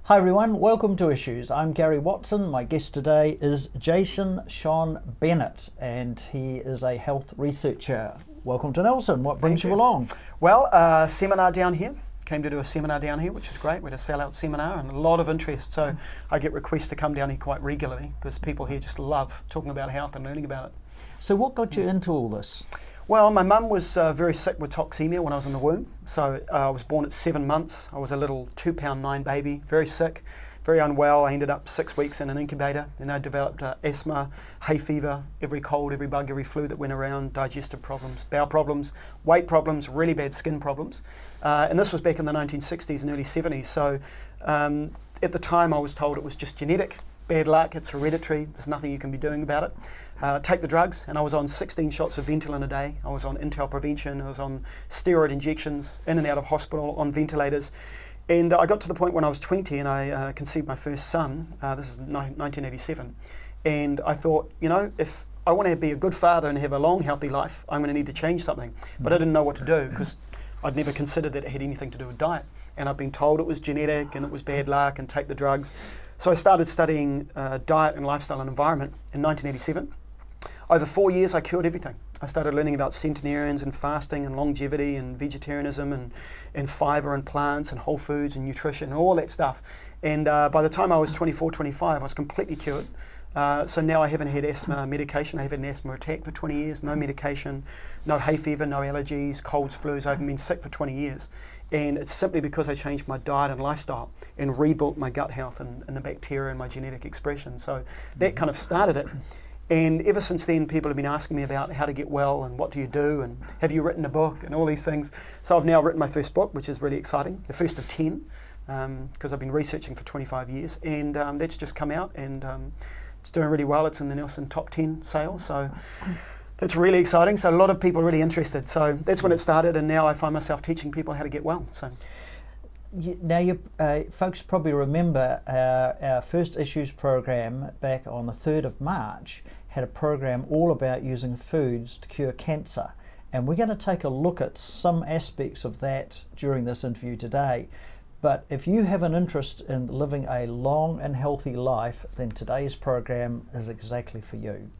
Hi everyone, welcome to Issues. I'm Gary Watson. My guest today is Jason Sean Bennett, and he is a health researcher. Welcome to Nelson. What brings you along? Well, a seminar down here. Came to do a seminar down here, which is great. We had a sell-out seminar and a lot of interest. So I get requests to come down here quite regularly because people here just love talking about health and learning about it. So what got you into all this? Well, my mum was very sick with toxemia when I was in the womb. So I was born at 7 months. I was a little 2'9" baby, very sick, very unwell. I ended up 6 weeks in an incubator. Then I developed asthma, hay fever, every cold, every bug, every flu that went around, digestive problems, bowel problems, weight problems, really bad skin problems. And this was back in the 1960s and early 70s. So at the time I was told it was just genetic. Bad luck, it's hereditary, there's nothing you can be doing about it. Take the drugs, and I was on 16 shots of Ventolin a day. I was on Intel prevention, I was on steroid injections, in and out of hospital, on ventilators. And I got to the point when I was 20 and I conceived my first son. This is 1987. And I thought, you know, if I want to be a good father and have a long, healthy life, I'm going to need to change something. But I didn't know what to do because I'd never considered that it had anything to do with diet. And I'd been told it was genetic and it was bad luck and take the drugs. So I started studying diet and lifestyle and environment in 1987. Over 4 years, I cured everything. I started learning about centenarians and fasting and longevity and vegetarianism and fiber and plants and whole foods and nutrition and all that stuff. And by the time I was 24, 25, I was completely cured. So now I haven't had asthma medication. I haven't had an asthma attack for 20 years, no medication, no hay fever, no allergies, colds, flus. I haven't been sick for 20 years. And it's simply because I changed my diet and lifestyle and rebuilt my gut health and the bacteria and my genetic expression. So that kind of started it. And ever since then, people have been asking me about how to get well and what do you do and have you written a book and all these things. So I've now written my first book, which is really exciting, the first of 10, because I've been researching for 25 years. And that's just come out and it's doing really well. It's in the Nielsen top 10 sales. So that's really exciting. So a lot of people are really interested. So that's when it started, and now I find myself teaching people how to get well. So Now, folks probably remember our first Issues program back on the 3rd of March had a program all about using foods to cure cancer. And we're going to take a look at some aspects of that during this interview today. But if you have an interest in living a long and healthy life, then today's program is exactly for you.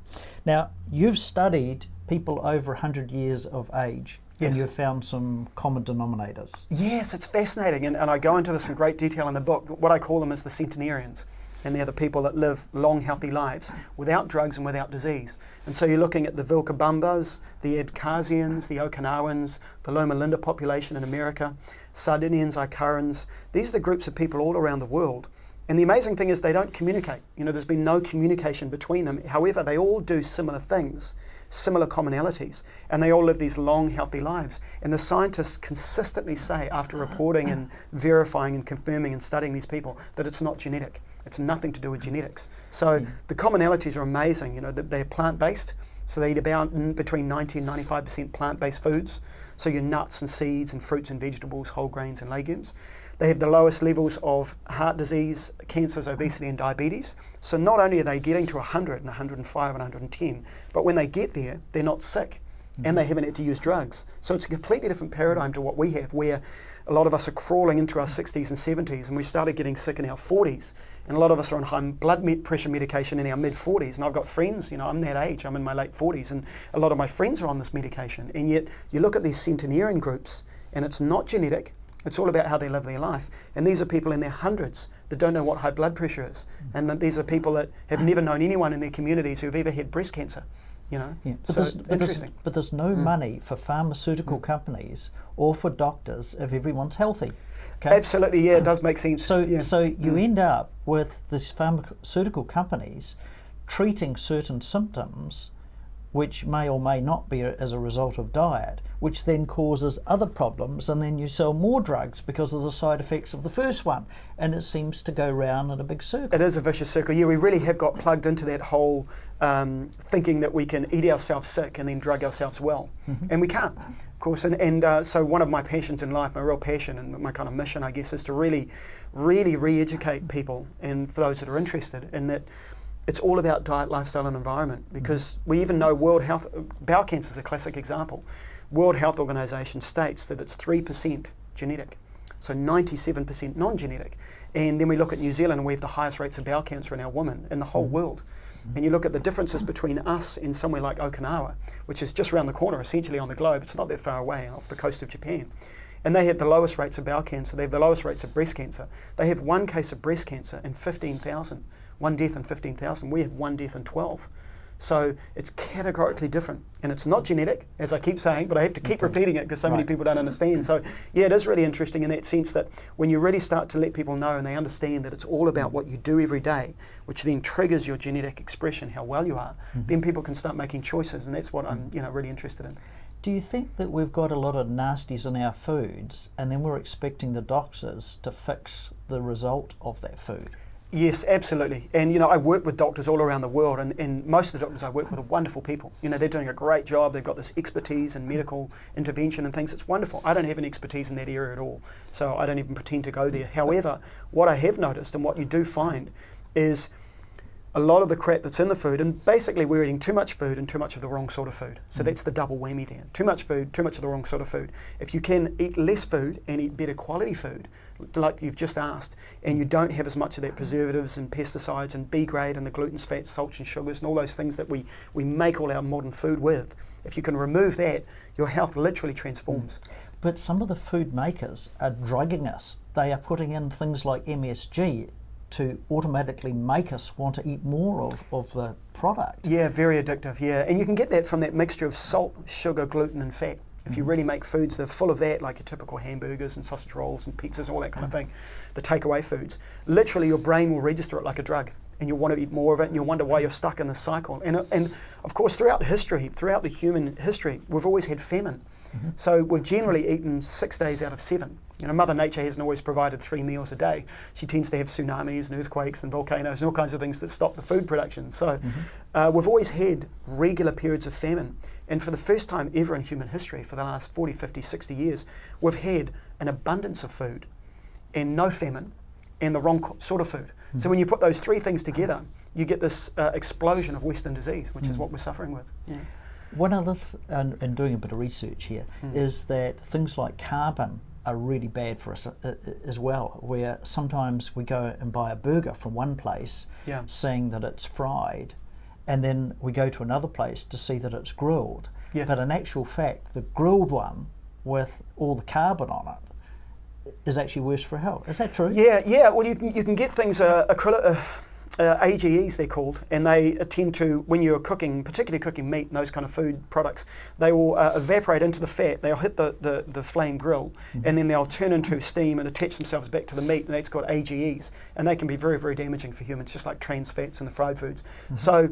Now, you've studied people over 100 years of age. Yes. And you've found some common denominators. Yes, it's fascinating, and I go into this in great detail in the book. What I call them is the centenarians, and they're the people that live long, healthy lives without drugs and without disease. And so you're looking at the Vilcabambas, the Abkhazians, the Okinawans, the Loma Linda population in America, Sardinians, Icarans. These are the groups of people all around the world. And the amazing thing is they don't communicate. You know, there's been no communication between them. However, they all do similar things, similar commonalities, and they all live these long, healthy lives. And the scientists consistently say, after reporting and verifying and confirming and studying these people, that it's not genetic. It's nothing to do with genetics. So the commonalities are amazing. You know, they're plant-based, so they eat about between 90 and 95% plant-based foods. So your nuts and seeds and fruits and vegetables, whole grains and legumes. They have the lowest levels of heart disease, cancers, obesity and diabetes. So not only are they getting to 100 and 105 and 110, but when they get there, they're not sick and they haven't had to use drugs. So it's a completely different paradigm to what we have, where a lot of us are crawling into our 60s and 70s, and we started getting sick in our 40s. And a lot of us are on high blood pressure medication in our mid-40s. And I've got friends, you know, I'm that age, I'm in my late 40s, and a lot of my friends are on this medication. And yet you look at these centenarian groups, and it's not genetic. It's all about how they live their life. And these are people in their hundreds that don't know what high blood pressure is. And that these are people that have never known anyone in their communities who've ever had breast cancer. You know, yeah. So interesting. But there's no money for pharmaceutical companies or for doctors if everyone's healthy. Okay? Absolutely, yeah, it does make sense. So you end up with these pharmaceutical companies treating certain symptoms which may or may not be as a result of diet, which then causes other problems, and then you sell more drugs because of the side effects of the first one, and it seems to go round in a big circle. It is a vicious circle. Yeah, we really have got plugged into that whole thinking that we can eat ourselves sick and then drug ourselves well, and we can't, of course. And so one of my passions in life, my real passion and my kind of mission, I guess, is to really re-educate people, and for those that are interested, in that it's all about diet, lifestyle and environment, because we even know World Health, bowel cancer is a classic example. World Health Organization states that it's 3% genetic. so 97% non-genetic. And then we look at New Zealand, and we have the highest rates of bowel cancer in our women in the whole world. And you look at the differences between us and somewhere like Okinawa, which is just around the corner, essentially on the globe. It's not that far away, off the coast of Japan. And they have the lowest rates of bowel cancer. They have the lowest rates of breast cancer. They have one case of breast cancer in 15,000, one death in 15,000. We have one death in 12. So it's categorically different. And it's not genetic, as I keep saying, but I have to keep repeating it because so many people don't understand. So yeah, it is really interesting in that sense that when you really start to let people know and they understand that it's all about what you do every day, which then triggers your genetic expression, how well you are, then people can start making choices. And that's what I'm really interested in. Do you think that we've got a lot of nasties in our foods and then we're expecting the doctors to fix the result of that food? Yes, absolutely. And, I work with doctors all around the world, and most of the doctors I work with are wonderful people. They're doing a great job. They've got this expertise in medical intervention and things. It's wonderful. I don't have any expertise in that area at all, so I don't even pretend to go there. However, what I have noticed and what you do find is a lot of the crap that's in the food, and basically we're eating too much food and too much of the wrong sort of food. So that's the double whammy there. Too much food, too much of the wrong sort of food. If you can eat less food and eat better quality food, like you've just asked, and you don't have as much of that preservatives and pesticides and B grade and the glutens, fats, salts and sugars and all those things that we make all our modern food with, if you can remove that, your health literally transforms. But some of the food makers are drugging us. They are putting in things like MSG to automatically make us want to eat more of the product. Yeah, very addictive, yeah. And you can get that from that mixture of salt, sugar, gluten and fat. If you really make foods that are full of that, like your typical hamburgers and sausage rolls and pizzas, all that kind of thing, the takeaway foods, literally your brain will register it like a drug and you'll want to eat more of it and you'll wonder why you're stuck in this cycle. And of course, throughout the human history, we've always had famine. So we've generally eaten 6 days out of 7. Mother Nature hasn't always provided 3 meals a day. She tends to have tsunamis and earthquakes and volcanoes and all kinds of things that stop the food production. So we've always had regular periods of famine. And for the first time ever in human history, for the last 40, 50, 60 years, we've had an abundance of food and no famine and the wrong sort of food. So when you put those 3 things together, you get this explosion of Western disease, which is what we're suffering with. Yeah. One other, and doing a bit of research here, is that things like carbon are really bad for us as well, where sometimes we go and buy a burger from one place, seeing that it's fried, and then we go to another place to see that it's grilled. Yes. But in actual fact, the grilled one with all the carbon on it is actually worse for health. Is that true? Yeah. Well, you can get things AGEs they're called, and they tend to, when you're cooking, particularly cooking meat and those kind of food products, they will evaporate into the fat, they'll hit the flame grill, and then they'll turn into steam and attach themselves back to the meat, and that's called AGEs, and they can be very, very damaging for humans, just like trans fats in the fried foods. So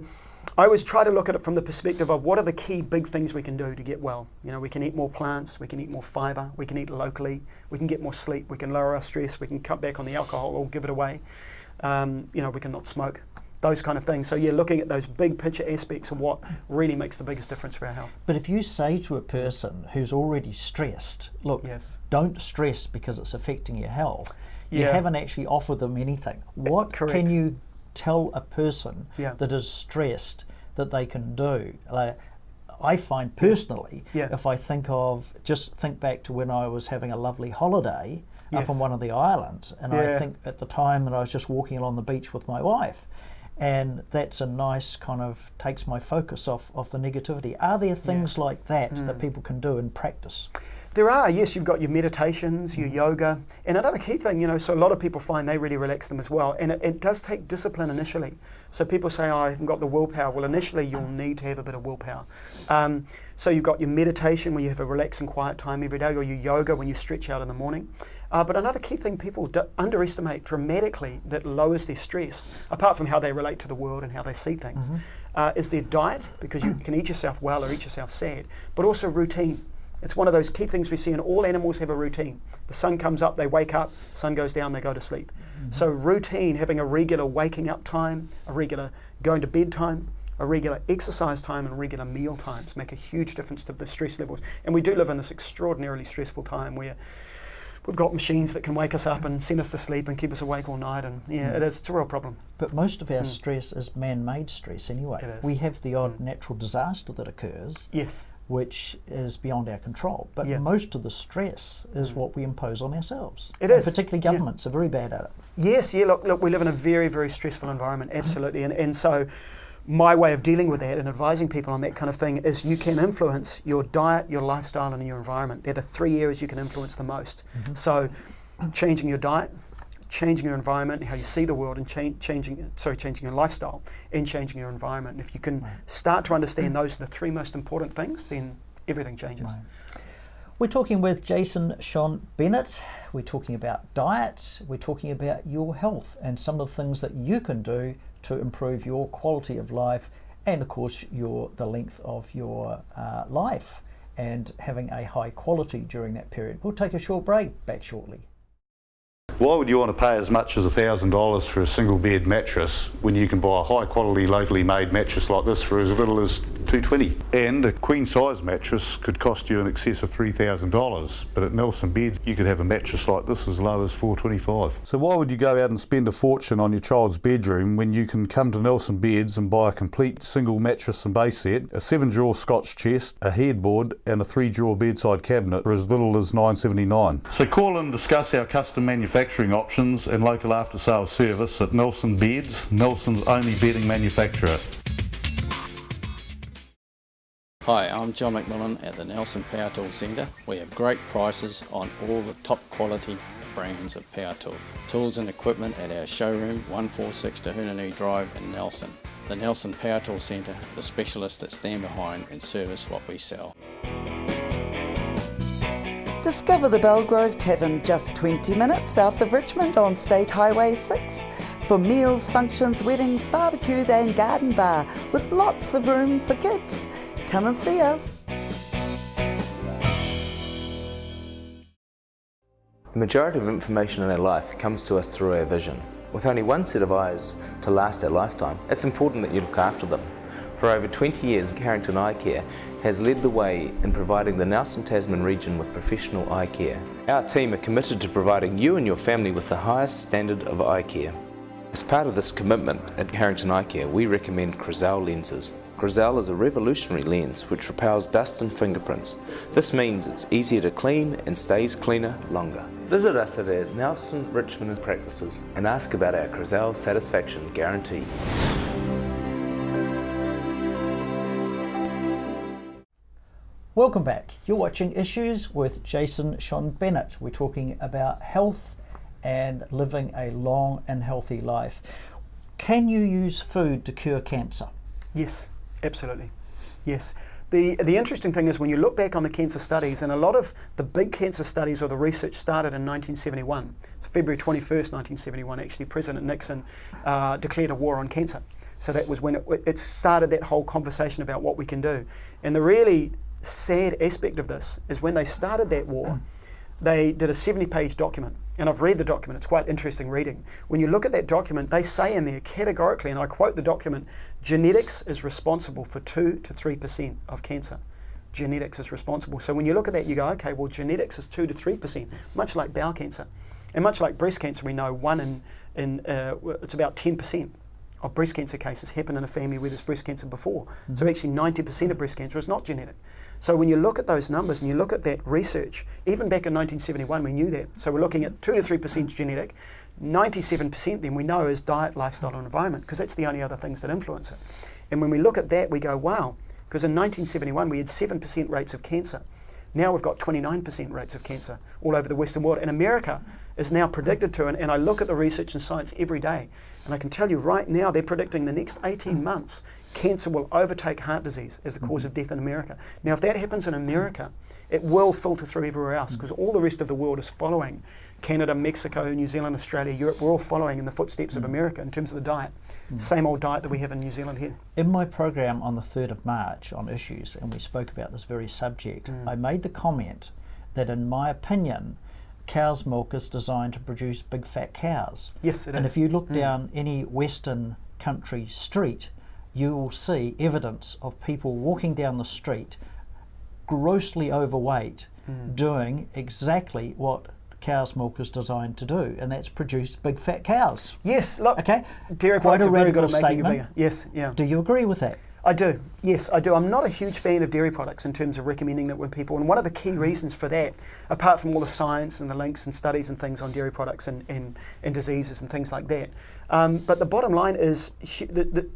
I always try to look at it from the perspective of what are the key big things we can do to get well. We can eat more plants, we can eat more fibre, we can eat locally, we can get more sleep, we can lower our stress, we can cut back on the alcohol or give it away. We can not smoke, those kind of things. So yeah, looking at those big picture aspects of what really makes the biggest difference for our health. But if you say to a person who's already stressed, look, don't stress because it's affecting your health, you haven't actually offered them anything. What can you tell a person that is stressed that they can do? I find personally, if I think back to when I was having a lovely holiday up on one of the islands, and I think at the time that I was just walking along the beach with my wife, and that's a nice kind of takes my focus off the negativity. Are there things like that that people can do in practice? There are, yes. You've got your meditations, your yoga, and another key thing, so a lot of people find they really relax them as well, and it does take discipline initially. So people say, I haven't got the willpower. Well, initially you'll need to have a bit of willpower. So you've got your meditation where you have a relaxing quiet time every day, or your yoga when you stretch out in the morning. But another key thing people underestimate dramatically that lowers their stress, apart from how they relate to the world and how they see things, is their diet, because you can eat yourself well or eat yourself sad, but also routine. It's one of those key things we see, and all animals have a routine. The sun comes up, they wake up, sun goes down, they go to sleep. So routine, having a regular waking up time, a regular going to bed time, a regular exercise time and regular meal times make a huge difference to the stress levels. And we do live in this extraordinarily stressful time where we've got machines that can wake us up and send us to sleep and keep us awake all night, and it's a real problem. But most of our stress is man-made stress anyway. It is. We have the odd natural disaster that occurs. Yes. which is beyond our control. But Yeah. most of the stress is what we impose on ourselves. It And is. particularly governments are very bad at it. Yes, yeah, look, we live in a very, very stressful environment, absolutely. And so my way of dealing with that and advising people on that kind of thing is you can influence your diet, your lifestyle, and your environment. They're the three areas you can influence the most. So changing your diet, changing your environment, how you see the world, and changing your lifestyle and changing your environment. And if you can start to understand those are the three most important things, then everything changes. Right. We're talking with Jason Sean Bennett. We're talking about diet. We're talking about your health and some of the things that you can do to improve your quality of life and, of course, the length of your life and having a high quality during that period. We'll take a short break. Back shortly. Why would you want to pay as much as $1,000 for a single bed mattress when you can buy a high quality locally made mattress like this for as little as $220? And a queen size mattress could cost you in excess of $3,000, but at Nelson Beds you could have a mattress like this as low as $425. So why would you go out and spend a fortune on your child's bedroom when you can come to Nelson Beds and buy a complete single mattress and base set, a 7-drawer Scotch chest, a headboard and a 3-drawer bedside cabinet for as little as $979? So call and discuss our custom manufacturing options and local after sales service at Nelson Beds, Nelson's only bedding manufacturer. Hi, I'm John McMillan at the Nelson Power Tool Centre. We have great prices on all the top quality brands of power tools. Tools and equipment at our showroom, 146 Tahunanui Drive in Nelson. The Nelson Power Tool Centre, the specialists that stand behind and service what we sell. Discover the Belgrove Tavern just 20 minutes south of Richmond on State Highway 6 for meals, functions, weddings, barbecues and garden bar with lots of room for kids. Come and see us. The majority of information in our life comes to us through our vision. With only one set of eyes to last our lifetime, it's important that you look after them. For over 20 years, Carrington Eye Care has led the way in providing the Nelson Tasman region with professional eye care. Our team are committed to providing you and your family with the highest standard of eye care. As part of this commitment at Carrington Eye Care, we recommend Crizal lenses. Crizal is a revolutionary lens which repels dust and fingerprints. This means it's easier to clean and stays cleaner longer. Visit us at our Nelson, Richmond practices and ask about our Crizal satisfaction guarantee. Welcome back. You're watching Issues with Jason Sean Bennett. We're talking about health and living a long and healthy life. Can you use food to cure cancer? Yes, absolutely. Yes. The interesting thing is when you look back on the cancer studies, and a lot of the big cancer studies or the research started in 1971. It's February 21st, 1971, actually, President Nixon declared a war on cancer. So that was when it started that whole conversation about what we can do. And the really sad aspect of this is when they started that war, they did a 70-page document, and I've read the document, it's quite interesting reading. When you look at that document, they say in there categorically, and I quote the document, genetics is responsible for 2 to 3% of cancer. Genetics is responsible. So when you look at that, you go, okay, well, genetics is 2 to 3%, much like bowel cancer. And much like breast cancer, we know it's about 10% of breast cancer cases happen in a family where there's breast cancer before. So actually 90% of breast cancer is not genetic. So when you look at those numbers and you look at that research, even back in 1971 we knew that. So we're looking at 2 to 3% genetic, 97% then we know is diet, lifestyle and environment, because that's the only other things that influence it. And when we look at that we go, wow, because in 1971 we had 7% rates of cancer. Now we've got 29% rates of cancer all over the Western world, and America is now predicted to, and I look at the research and science every day, and I can tell you right now they're predicting the next 18 months cancer will overtake heart disease as the cause of death in America. Now if that happens in America, it will filter through everywhere else, because all the rest of the world is following. Canada, Mexico, New Zealand, Australia, Europe, we're all following in the footsteps of America in terms of the diet. Same old diet that we have in New Zealand here. In my program on the 3rd of March on Issues, and we spoke about this very subject, I made the comment that in my opinion, cow's milk is designed to produce big fat cows. Yes, it and is. if you look down any Western country street, you will see evidence of people walking down the street grossly overweight doing exactly what cow's milk is designed to do, and that's produce big fat cows. Yes, look, Okay, dairy quite products a are very good radical at making you statement. bigger. Yes, yeah. Do you agree with that? I do, yes, I do. I'm not a huge fan of dairy products in terms of recommending that with people, and one of the key reasons for that, apart from all the science and the links and studies and things on dairy products and diseases and things like that, but the bottom line is the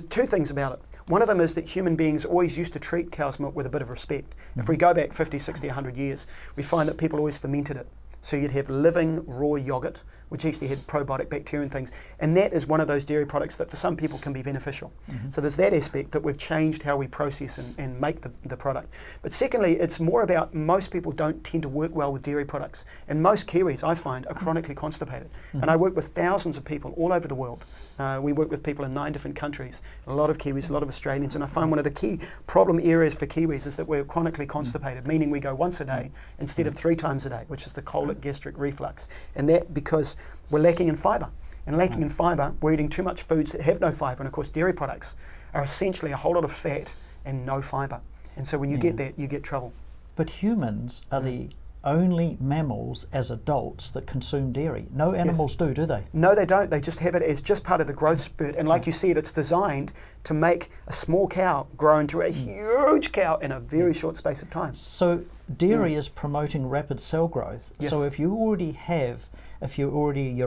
two things about it. One of them is that human beings always used to treat cow's milk with a bit of respect. If we go back 50, 60, 100 years, we find that people always fermented it. So you'd have living raw yogurt, which actually had probiotic bacteria and things, and that is one of those dairy products that for some people can be beneficial. So there's that aspect that we've changed how we process and make the product. But secondly, it's more about most people don't tend to work well with dairy products, and most Kiwis, I find, are chronically constipated. And I work with thousands of people all over the world. We work with people in 9 different countries, a lot of Kiwis, a lot of Australians, and I find one of the key problem areas for Kiwis is that we're chronically constipated, meaning we go once a day instead of 3 times a day, which is the colic gastric reflux. And that because we're lacking in fibre. And lacking in fibre, we're eating too much foods that have no fibre, and of course dairy products are essentially a whole lot of fat and no fibre. And so when you get that, you get trouble. But humans are the only mammals as adults that consume dairy. No animals do they? No, they don't. They just have it as just part of the growth spurt. And like you said, it's designed to make a small cow grow into a huge cow in a very short space of time. So dairy is promoting rapid cell growth. So if your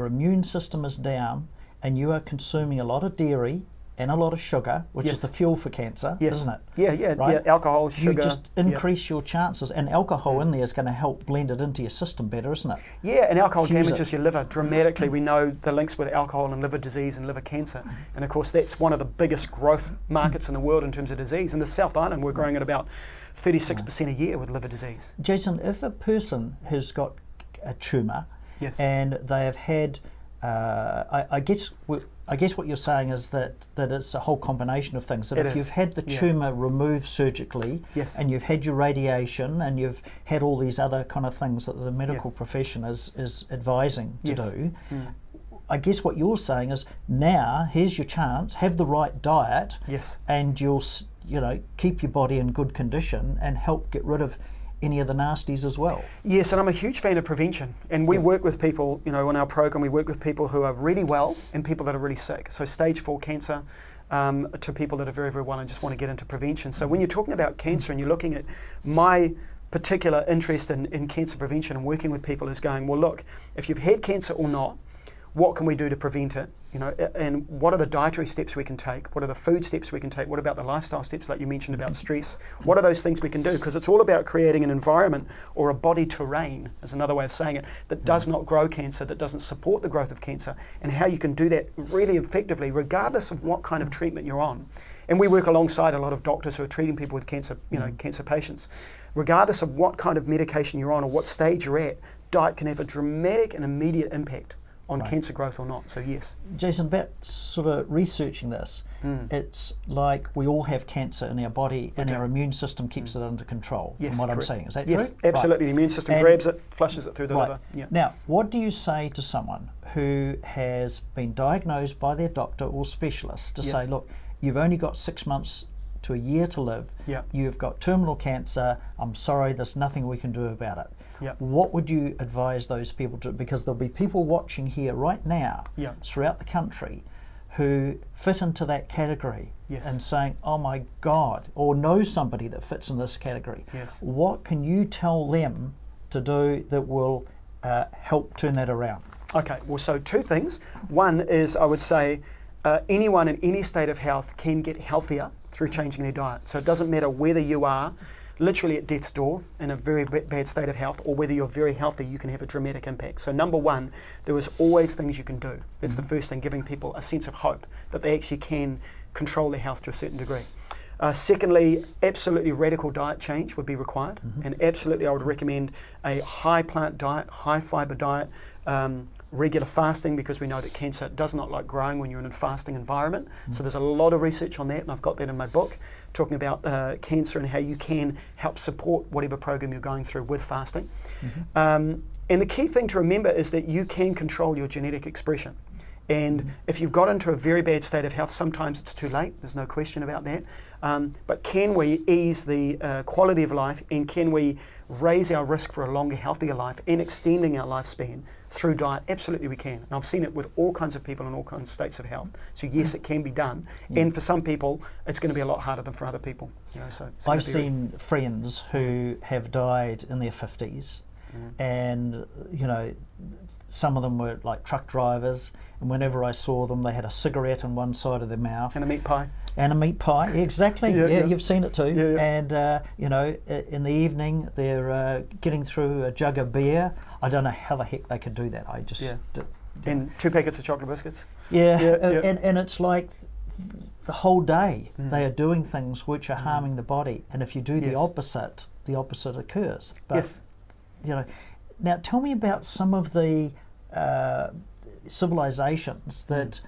immune system is down and you are consuming a lot of dairy and a lot of sugar, which is the fuel for cancer, isn't it? Yeah, alcohol, sugar. You just increase your chances, and alcohol in there is going to help blend it into your system better, isn't it? Yeah, and alcohol damages your liver dramatically. We know the links with alcohol and liver disease and liver cancer, and of course that's one of the biggest growth markets in the world in terms of disease. In the South Island, we're growing at about 36% a year with liver disease. Jason, if a person has got a tumour and they have had, I guess what you're saying is that it's a whole combination of things. That if you've had the tumour removed surgically and you've had your radiation and you've had all these other kind of things that the medical profession is advising to do, I guess what you're saying is now here's your chance, have the right diet, and you'll keep your body in good condition and help get rid of any of the nasties as well. Yes, and I'm a huge fan of prevention. And we work with people, in our program, we work with people who are really well and people that are really sick. So stage 4 cancer to people that are very, very well and just want to get into prevention. So when you're talking about cancer and you're looking at my particular interest in cancer prevention and working with people is going, well, look, if you've had cancer or not, what can we do to prevent it? And what are the dietary steps we can take? What are the food steps we can take? What about the lifestyle steps like you mentioned about stress? What are those things we can do? Because it's all about creating an environment or a body terrain, is another way of saying it, that does not grow cancer, that doesn't support the growth of cancer, and how you can do that really effectively regardless of what kind of treatment you're on. And we work alongside a lot of doctors who are treating people with cancer, cancer patients. Regardless of what kind of medication you're on or what stage you're at, diet can have a dramatic and immediate impact on cancer growth or not. So yes. Jason, about sort of researching this, it's like we all have cancer in our body and our immune system keeps it under control, from what I'm saying. Is that true? Yes, absolutely. The immune system grabs it, flushes it through the liver. Yeah. Now, what do you say to someone who has been diagnosed by their doctor or specialist to say, look, you've only got 6 months to a year to live, you've got terminal cancer, I'm sorry, there's nothing we can do about it. What would you advise those people to, because there'll be people watching here right now throughout the country who fit into that category and saying, oh my God, or know somebody that fits in this category. What can you tell them to do that will help turn that around? Okay, well, so 2 things. One is I would say anyone in any state of health can get healthier through changing their diet. So it doesn't matter whether you are literally at death's door in a very bad state of health or whether you're very healthy, you can have a dramatic impact. So number 1, there is always things you can do. That's the first thing, giving people a sense of hope that they actually can control their health to a certain degree. Secondly, absolutely radical diet change would be required, and absolutely I would recommend a high plant diet, high fibre diet, regular fasting, because we know that cancer does not like growing when you're in a fasting environment. So there's a lot of research on that, and I've got that in my book, talking about cancer and how you can help support whatever program you're going through with fasting. And the key thing to remember is that you can control your genetic expression. And if you've got into a very bad state of health, sometimes it's too late. There's no question about that. But can we ease the quality of life, and can we raise our risk for a longer, healthier life and extending our lifespan through diet? Absolutely we can. And I've seen it with all kinds of people in all kinds of states of health. So yes, it can be done. And for some people, it's going to be a lot harder than for other people. You know, so I've seen friends who have died in their 50s, and you know, some of them were like truck drivers, and whenever I saw them, they had a cigarette in one side of their mouth. And a meat pie. And a meat pie, exactly. Yeah, you've seen it too. Yeah. And you know, in the evening they're getting through a jug of beer. I don't know how the heck they could do that. I just And 2 packets of chocolate biscuits. And it's like the whole day they are doing things which are harming the body. And if you do the opposite occurs. But you know, now tell me about some of the civilizations that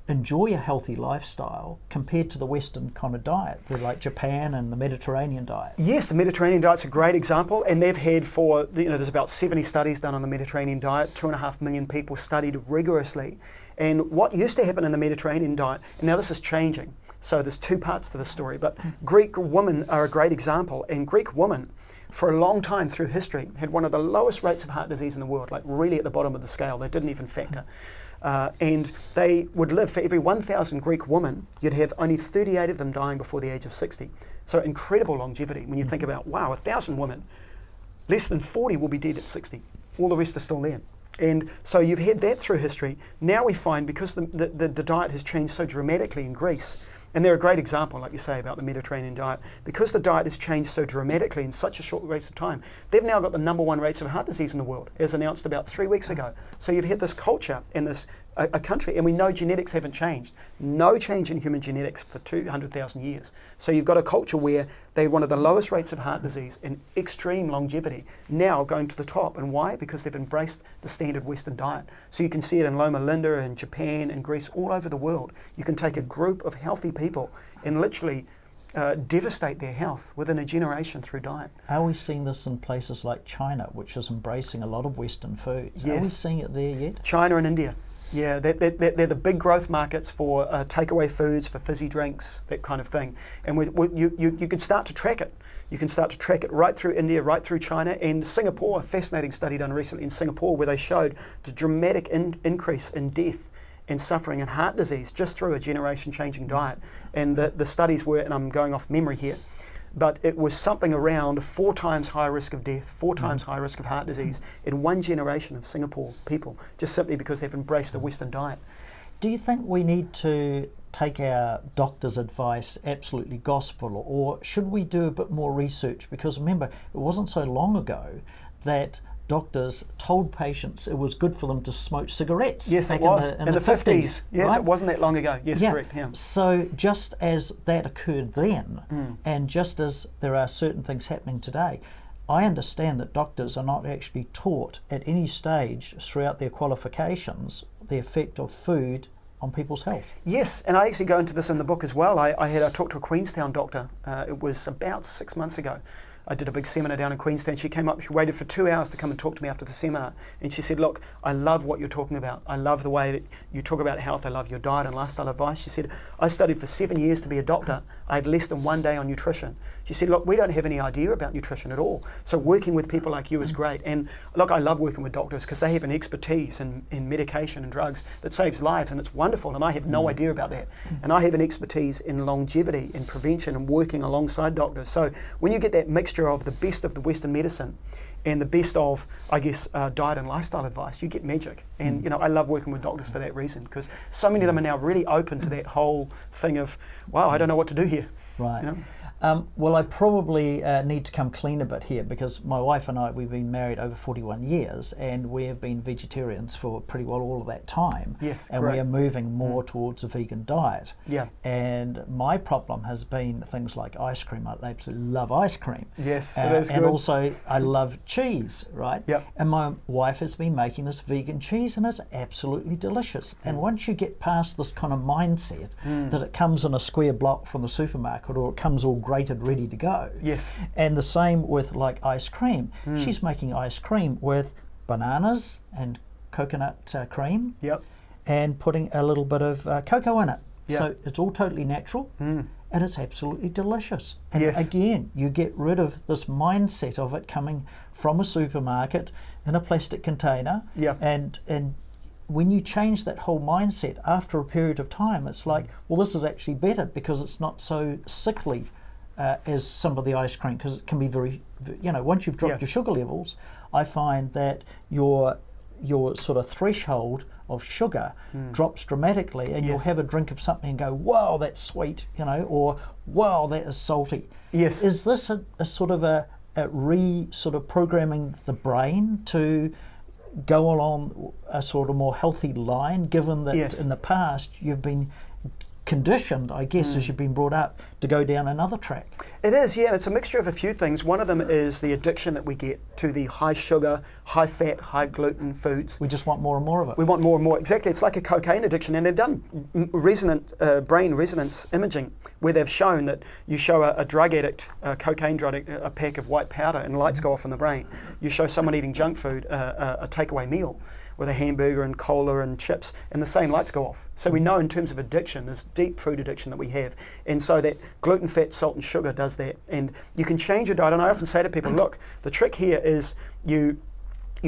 enjoy a healthy lifestyle compared to the Western kind of diet. They're like Japan and the Mediterranean diet. Yes, the Mediterranean diet's a great example, and they've had there's about 70 studies done on the Mediterranean diet, 2.5 million people studied rigorously. And what used to happen in the Mediterranean diet, and now this is changing, so there's 2 parts to the story, but Greek women are a great example, and Greek women for a long time through history had one of the lowest rates of heart disease in the world, like really at the bottom of the scale. They didn't even factor. And they would live, for every 1,000 Greek women, you'd have only 38 of them dying before the age of 60. So incredible longevity when you think about, wow, 1,000 women, less than 40 will be dead at 60. All the rest are still there. And so you've had that through history. Now we find, because the diet has changed so dramatically in Greece, and they're a great example, like you say, about the Mediterranean diet. Because the diet has changed so dramatically in such a short space of time, they've now got the #1 rates of heart disease in the world, as announced about 3 weeks ago. So you've had this culture and this a country, and we know genetics haven't changed. No change in human genetics for 200,000 years. So you've got a culture where they're one of the lowest rates of heart disease and extreme longevity, now going to the top. And why? Because they've embraced the standard Western diet. So you can see it in Loma Linda and Japan and Greece, all over the world. You can take a group of healthy people and literally devastate their health within a generation through diet. Are we seeing this in places like China, which is embracing a lot of Western foods? Yes. Are we seeing it there yet? China and India. Yeah, they're the big growth markets for takeaway foods, for fizzy drinks, that kind of thing. And you can start to track it. You can start to track it right through India, right through China, and Singapore. A fascinating study done recently in Singapore where they showed the dramatic increase in death and suffering and heart disease just through a generation-changing diet. And the studies were, and I'm going off memory here, but it was something around 4 times higher risk of death, 4 times higher risk of heart disease in one generation of Singapore people, just simply because they've embraced the Western diet. Do you think we need to take our doctor's advice absolutely gospel, or should we do a bit more research? Because remember, it wasn't so long ago that doctors told patients it was good for them to smoke cigarettes. Yes, back it was. in the 50s. Yes, right? It wasn't that long ago. Yes, correct. Yeah. So just as that occurred then, and just as there are certain things happening today, I understand that doctors are not actually taught at any stage throughout their qualifications the effect of food on people's health. Yes, and I actually go into this in the book as well. I talked to a Queenstown doctor. It was about 6 months ago. I did a big seminar down in Queenstown. She came up, she waited for 2 hours to come and talk to me after the seminar. And she said, look, I love what you're talking about. I love the way that you talk about health. I love your diet and lifestyle advice. She said, I studied for 7 years to be a doctor. I had less than 1 day on nutrition. She said, look, we don't have any idea about nutrition at all. So working with people like you is great. And look, I love working with doctors because they have an expertise in medication and drugs that saves lives, and it's wonderful. And I have no idea about that. And I have an expertise in longevity, in prevention, and working alongside doctors. So when you get that mixture of the best of the Western medicine and the best of, I guess, diet and lifestyle advice, you get magic. And you know, I love working with doctors for that reason, because so many of them are now really open to that whole thing of, wow, I don't know what to do here. Right. You know? Well, I probably need to come clean a bit here, because my wife and I, we've been married over 41 years and we have been vegetarians for pretty well all of that time. Yes, and correct. we are moving more towards a vegan diet. Yeah. And my problem has been things like ice cream. I absolutely love ice cream. Yes, it is and good. also I love cheese, right? Yeah. And my wife has been making this vegan cheese and it's absolutely delicious. And once you get past this kind of mindset that it comes in a square block from the supermarket, or it comes all grated ready to go. Yes. And the same with like ice cream. She's making ice cream with bananas and coconut cream. Yep. and putting a little bit of cocoa in it. Yeah. So it's all totally natural, and it's absolutely delicious. And Yes. again, you get rid of this mindset of it coming from a supermarket in a plastic container. Yeah. And when you change that whole mindset after a period of time, it's like, well, this is actually better because it's not so sickly as some of the ice cream, because it can be very, once you've dropped your sugar levels, I find that your sort of threshold of sugar drops dramatically, and you'll have a drink of something and go, wow, that's sweet, or wow, that is salty. Yes. Is this a sort of a sort of programming the brain to go along a sort of more healthy line, given that in the past you've been conditioned, I guess, as you've been brought up, to go down another track? It is, yeah. It's a mixture of a few things. One of them is the addiction that we get to the high sugar, high fat, high gluten foods. We just want more and more of it. We want more and more. Exactly. It's like a cocaine addiction, and they've done brain resonance imaging where they've shown that you show a drug addict, a cocaine drug addict, a pack of white powder, and lights go off in the brain. You show someone eating junk food, a takeaway meal with a hamburger and cola and chips, and the same lights go off. So we know in terms of addiction, this deep food addiction that we have, and so that gluten, fat, salt and sugar does that. And you can change your diet, and I often say to people, look, the trick here is you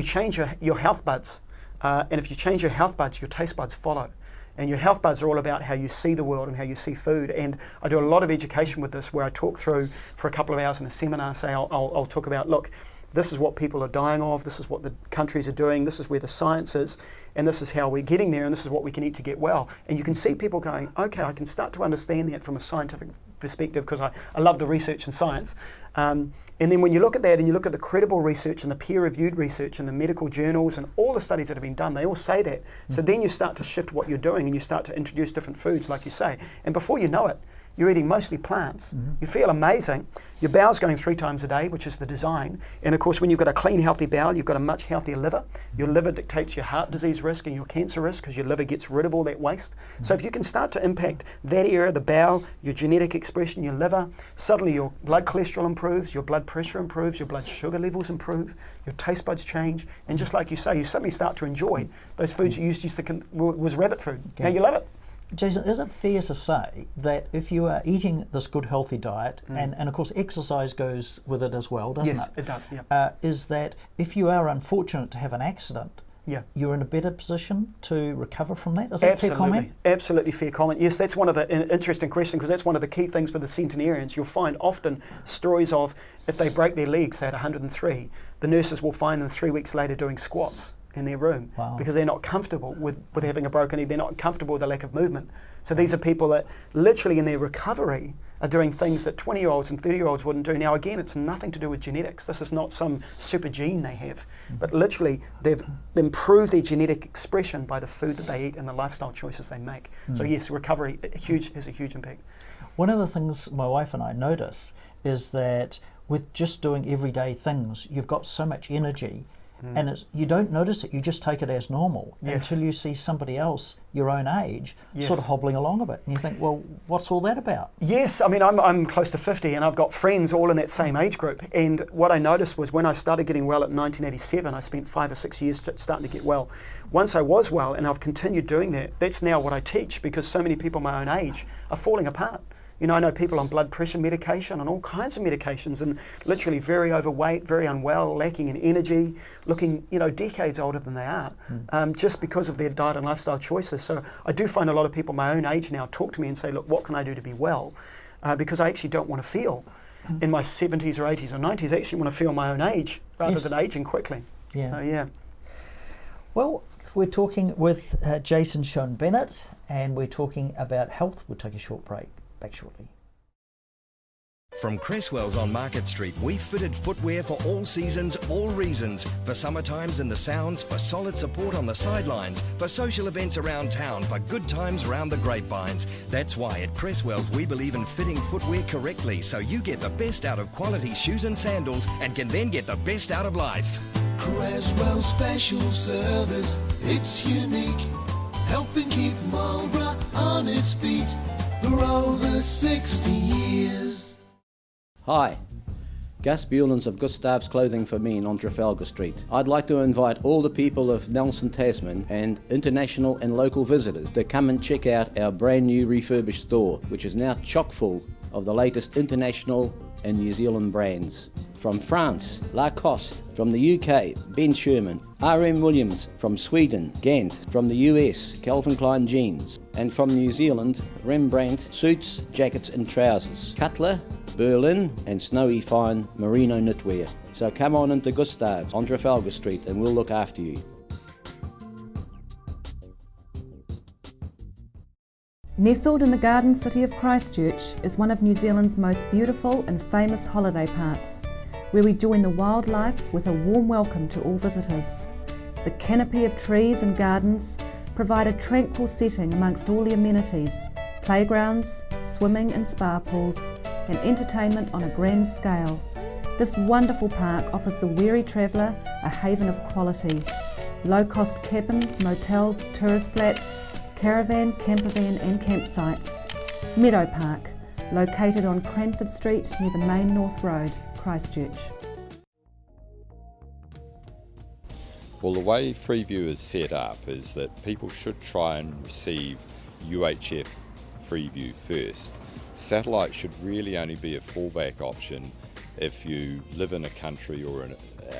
change your health buds, and if you change your health buds, your taste buds follow. And your health buds are all about how you see the world and how you see food. And I do a lot of education with this, where I talk through for a couple of hours in a seminar. Say I'll talk about, look, this is what people are dying of, this is what the countries are doing, this is where the science is, and this is how we're getting there, and this is what we can eat to get well. And you can see people going, okay, I can start to understand that from a scientific perspective, because I love the research and science. And then when you look at that and you look at the credible research and the peer-reviewed research and the medical journals and all the studies that have been done, they all say that. So then you start to shift what you're doing, and you start to introduce different foods, like you say. And before you know it, you're eating mostly plants. You feel amazing. Your bowel's going 3 times a day, which is the design. And of course, when you've got a clean, healthy bowel, you've got a much healthier liver. Your liver dictates your heart disease risk and your cancer risk, because your liver gets rid of all that waste. So if you can start to impact that area, the bowel, your genetic expression, your liver, suddenly your blood cholesterol improves, your blood pressure improves, your blood sugar levels improve, your taste buds change, and just like you say, you suddenly start to enjoy those foods you used to was rabbit food. Now you love it. Jason, is it fair to say that if you are eating this good healthy diet, and of course exercise goes with it as well, doesn't it? Yes, it does, yeah. Is that if you are unfortunate to have an accident, you're in a better position to recover from that? Is that a fair comment? Absolutely fair comment. Yes, that's one of the interesting questions, because that's one of the key things with the centenarians. You'll find often stories of, if they break their legs, say at 103, the nurses will find them 3 weeks later doing squats in their room, because they're not comfortable with having a broken leg, they're not comfortable with the lack of movement. So these are people that literally in their recovery are doing things that 20-year-olds and 30-year-olds wouldn't do. Now again, it's nothing to do with genetics. This is not some super gene they have, but literally they've improved their genetic expression by the food that they eat and the lifestyle choices they make. So yes, recovery has a huge impact. One of the things my wife and I notice is that with just doing everyday things, you've got so much energy, and you don't notice it, you just take it as normal until you see somebody else your own age sort of hobbling along a bit, and you think, well, what's all that about? Yes, I mean, I'm close to 50, and I've got friends all in that same age group, and what I noticed was when I started getting well in 1987, I spent 5 or 6 years starting to get well. Once I was well, and I've continued doing that, that's now what I teach, because so many people my own age are falling apart. You know, I know people on blood pressure medication, on all kinds of medications, and literally very overweight, very unwell, lacking in energy, looking, decades older than they are, just because of their diet and lifestyle choices. So I do find a lot of people my own age now talk to me and say, look, what can I do to be well? Because I actually don't want to feel in my 70s or 80s or 90s. I actually want to feel my own age rather than aging quickly. So, Well, we're talking with Jason Sean Bennett, and we're talking about health. We'll take a short break. Back shortly. From Cresswell's on Market Street, we've fitted footwear for all seasons, all reasons. For summer times in the sounds, for solid support on the sidelines, for social events around town, for good times round the grapevines. That's why at Cresswell's we believe in fitting footwear correctly, so you get the best out of quality shoes and sandals and can then get the best out of life. Cresswell Special Service, it's unique, helping keep Marlborough on its feet for over 60 years. Hi, Gus Bulens of Gustav's Clothing for Men on Trafalgar Street. I'd like to invite all the people of Nelson, Tasman and international and local visitors to come and check out our brand new refurbished store, which is now chock full of the latest international and New Zealand brands. From France, Lacoste. From the UK, Ben Sherman. R.M. Williams. From Sweden, Gant. From the US, Calvin Klein jeans. And from New Zealand, Rembrandt suits, jackets and trousers. Cutler, Berlin and snowy fine merino knitwear. So come on into Gustav's on Trafalgar Street and we'll look after you. Nestled in the garden city of Christchurch is one of New Zealand's most beautiful and famous holiday parks, where we join the wildlife with a warm welcome to all visitors. The canopy of trees and gardens provide a tranquil setting amongst all the amenities, playgrounds, swimming and spa pools, and entertainment on a grand scale. This wonderful park offers the weary traveller a haven of quality. Low-cost cabins, motels, tourist flats, caravan, campervan and campsites. Meadow Park, located on Cranford Street near the main North Road, Christchurch. Well, the way Freeview is set up is that people should try and receive UHF Freeview first. Satellite should really only be a fallback option if you live in a country or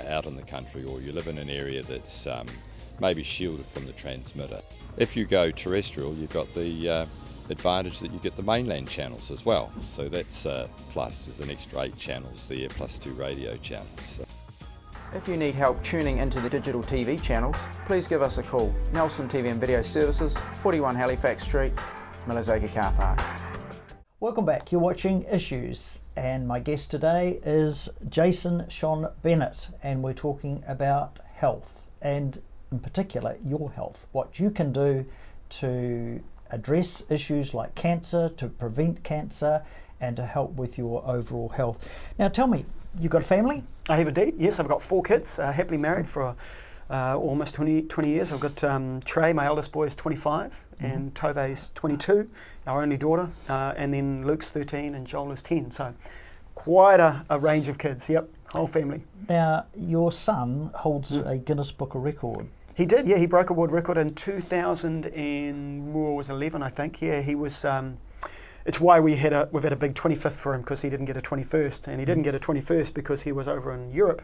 out in the country, or you live in an area that's maybe shielded from the transmitter. If you go terrestrial, you've got the advantage that you get the mainland channels as well. So that's plus, there's an extra 8 channels there, plus 2 radio channels. So. If you need help tuning into the digital TV channels, please give us a call. Nelson TV and Video Services, 41 Halifax Street, Millers Acre Car Park. Welcome back. You're watching Issues, and my guest today is Jason Sean Bennett, and we're talking about health, and in particular your health, what you can do to address issues like cancer, to prevent cancer, and to help with your overall health. Now tell me, you've got a family? I have indeed, yes. I've got 4 kids, happily married for almost 20 years. I've got Trey, my eldest boy, is 25, and Tove's 22, our only daughter, and then Luke's 13 and Joel is 10. So quite a range of kids, yep, whole family. Now, your son holds a Guinness Book of Record. He did, yeah. He broke a world record in 2011, I think. Yeah, he was. It's why we've had a big 25th for him, because he didn't get a 21st, and he didn't get a 21st because he was over in Europe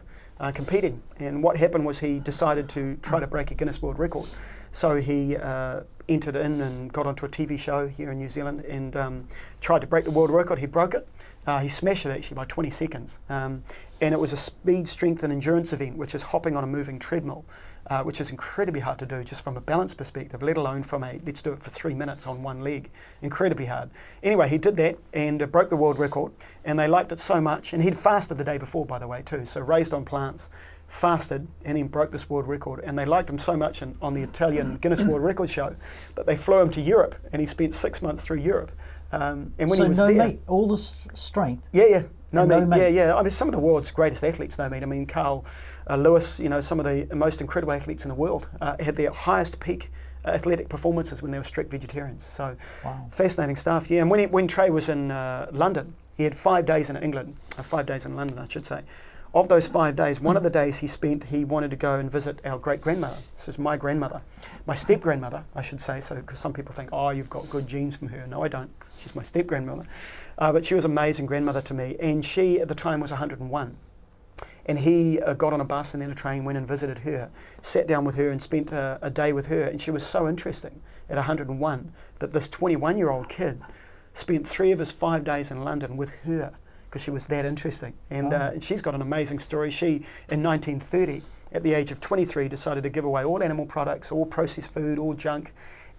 competing. And what happened was he decided to try to break a Guinness World Record. So he entered in and got onto a TV show here in New Zealand and tried to break the world record. He broke it. He smashed it actually by 20 seconds. And it was a speed, strength and endurance event, which is hopping on a moving treadmill, which is incredibly hard to do just from a balance perspective, let alone from a let's do it for 3 minutes on one leg. Incredibly hard. Anyway, he did that and broke the world record, and they liked it so much. And he'd fasted the day before, by the way, too. So raised on plants, fasted, and then broke this world record. And they liked him so much on the Italian Guinness World Record show that they flew him to Europe, and he spent 6 months through Europe. And when so he was no there, meat, all this strength. Yeah. No meat. meat. Yeah. I mean, some of the world's greatest athletes, no meat. I mean, Carl Lewis, some of the most incredible athletes in the world had their highest peak athletic performances when they were strict vegetarians. So fascinating stuff. Yeah. And when Trey was in London, he had 5 days in England, 5 days in London, I should say. Of those 5 days, one of the days he wanted to go and visit our great-grandmother. This is my grandmother, my step-grandmother, I should say, so because some people think, oh, you've got good genes from her. No, I don't. She's my step-grandmother. But she was an amazing grandmother to me, and she, at the time, was 101. And he got on a bus and then a train, went and visited her, sat down with her and spent a day with her, and she was so interesting at 101 that this 21-year-old kid spent 3 of his 5 days in London with her, because she was that interesting. And she's got an amazing story. She, in 1930, at the age of 23, decided to give away all animal products, all processed food, all junk,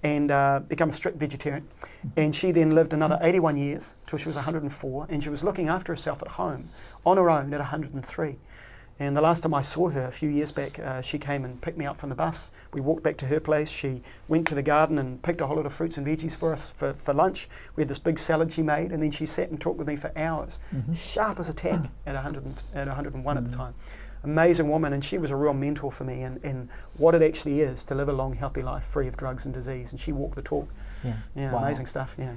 and become a strict vegetarian. And she then lived another 81 years till she was 104, and she was looking after herself at home on her own at 103. And the last time I saw her, a few years back, she came and picked me up from the bus. We walked back to her place. She went to the garden and picked a whole lot of fruits and veggies for us for lunch. We had this big salad she made, and then she sat and talked with me for hours, sharp as a tack at 101 at the time. Amazing woman, and she was a real mentor for me in what it actually is to live a long, healthy life free of drugs and disease. And she walked the talk. Yeah, amazing stuff. Yeah.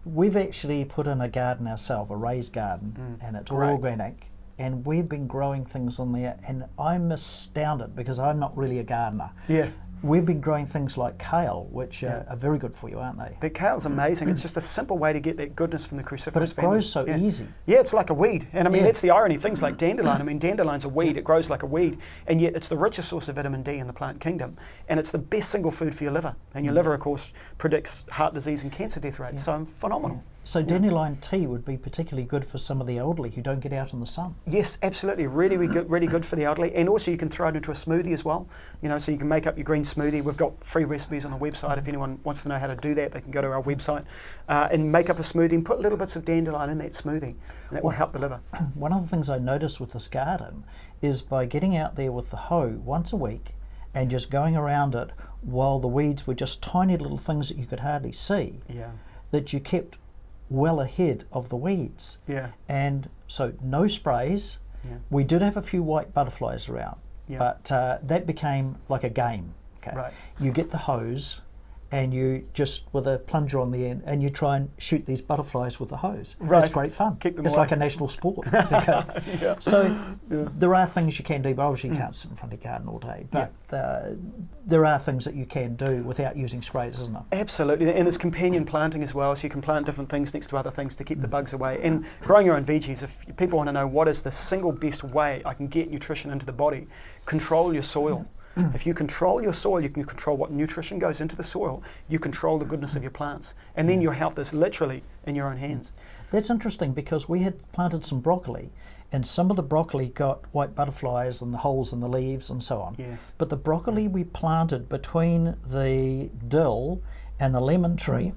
We've actually put in a garden ourselves, a raised garden, and it's all organic. and we've been growing things on there, and I'm astounded because I'm not really a gardener. Yeah. We've been growing things like kale, which are very good for you, aren't they? The kale's amazing. It's just a simple way to get that goodness from the cruciferous But it family. grows so easy. Yeah, it's like a weed. And I mean, that's the irony. Things like dandelion. I mean, dandelion's a weed. It grows like a weed. And yet it's the richest source of vitamin D in the plant kingdom. And it's the best single food for your liver. And your liver, of course, predicts heart disease and cancer death rates. So phenomenal. So dandelion tea would be particularly good for some of the elderly who don't get out in the sun. Yes, absolutely. Really good for the elderly. And also you can throw it into a smoothie as well. You know, so you can make up your green smoothie. We've got free recipes on the website. If anyone wants to know how to do that, they can go to our website and make up a smoothie and put little bits of dandelion in that smoothie. And that will help the liver. One of the things I noticed with this garden is by getting out there with the hoe once a week and just going around it while the weeds were just tiny little things that you could hardly see, that you kept well ahead of the weeds. Yeah. And so no sprays. Yeah. We did have a few white butterflies around, but that became like a game. Okay. Right. You get the hose and you just, with a plunger on the end, and you try and shoot these butterflies with the hose. Right. It's great fun. Keep them it's away. like a national sport. Okay. So there are things you can do, but obviously you can't sit in front of your garden all day. But there are things that you can do without using sprays, isn't there? Absolutely, and there's companion planting as well, so you can plant different things next to other things to keep the bugs away. And growing your own veggies, if people want to know what is the single best way I can get nutrition into the body, control your soil. If you control your soil, you can control what nutrition goes into the soil. You control the goodness of your plants. And then your health is literally in your own hands. That's interesting because we had planted some broccoli, and some of the broccoli got white butterflies and the holes in the leaves and so on. Yes. But the broccoli we planted between the dill and the lemon tree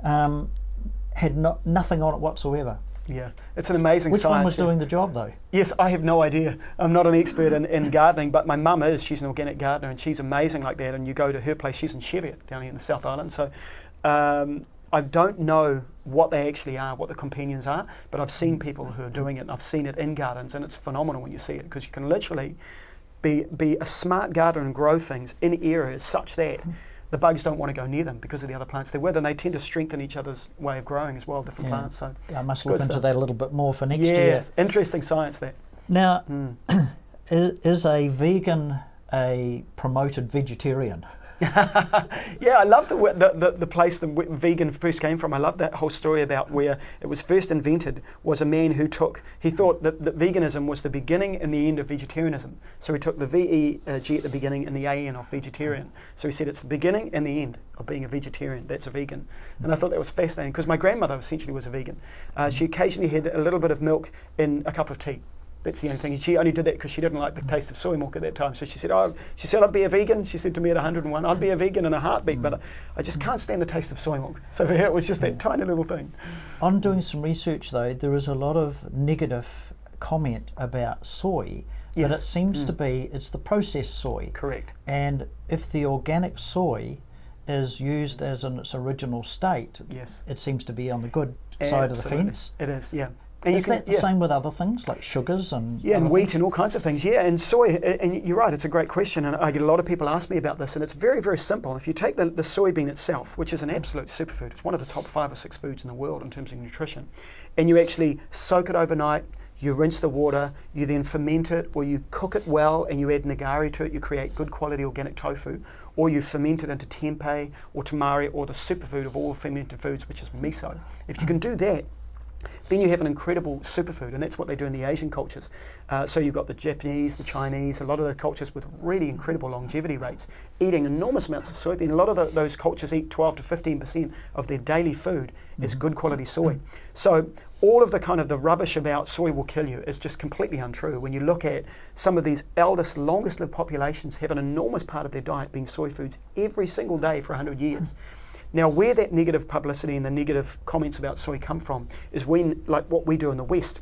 had nothing on it whatsoever. Yeah, it's an amazing Which science. one was doing the job though? Yes, I have no idea. I'm not an expert in gardening, but my mum is. She's an organic gardener and she's amazing like that. And you go to her place, she's in Cheviot down here in the South Island. So I don't know what they actually are, what the companions are, but I've seen people who are doing it and I've seen it in gardens, and it's phenomenal when you see it because you can literally be a smart gardener and grow things in areas such that the bugs don't want to go near them because of the other plants they're with, and they tend to strengthen each other's way of growing as well, different plants. So I must look into that a little bit more for next year. Yeah, interesting science there. Now, is a vegan a promoted vegetarian? Yeah, I love the place the vegan first came from. I love that whole story about where it was first invented. Was a man who he thought that veganism was the beginning and the end of vegetarianism. So he took the V-E-G at the beginning and the A-N of vegetarian. So he said it's the beginning and the end of being a vegetarian. That's a vegan. And I thought that was fascinating because my grandmother essentially was a vegan. She occasionally had a little bit of milk in a cup of tea. That's the only thing. She only did that because she didn't like the taste of soy milk at that time. So she said, I'd be a vegan. She said to me at 101, I'd be a vegan in a heartbeat, but I just can't stand the taste of soy milk. So for her, it was just that tiny little thing. On doing some research though, there is a lot of negative comment about soy, but it seems to be, it's the processed soy. Correct. And if the organic soy is used as in its original state, it seems to be on the good side of the fence. It is, yeah. And is that the same with other things like sugars and and wheat and all kinds of things? Yeah, and soy. And you're right, it's a great question, and I get a lot of people ask me about this, and it's very, very simple. If you take the soybean itself, which is an absolute superfood, it's one of the top 5 or 6 foods in the world in terms of nutrition, and you actually soak it overnight, you rinse the water, you then ferment it, or you cook it well and you add nigari to it, you create good quality organic tofu, or you ferment it into tempeh or tamari, or the superfood of all fermented foods, which is miso. If you can do that, then you have an incredible superfood, and that's what they do in the Asian cultures. So you've got the Japanese, the Chinese, a lot of the cultures with really incredible longevity rates, eating enormous amounts of soybean. A lot of those cultures eat 12 to 15% of their daily food is good quality soy. So all of the kind of the rubbish about soy will kill you is just completely untrue. When you look at some of these eldest, longest lived populations have an enormous part of their diet being soy foods every single day for 100 years. Now, where that negative publicity and the negative comments about soy come from is when, like what we do in the West,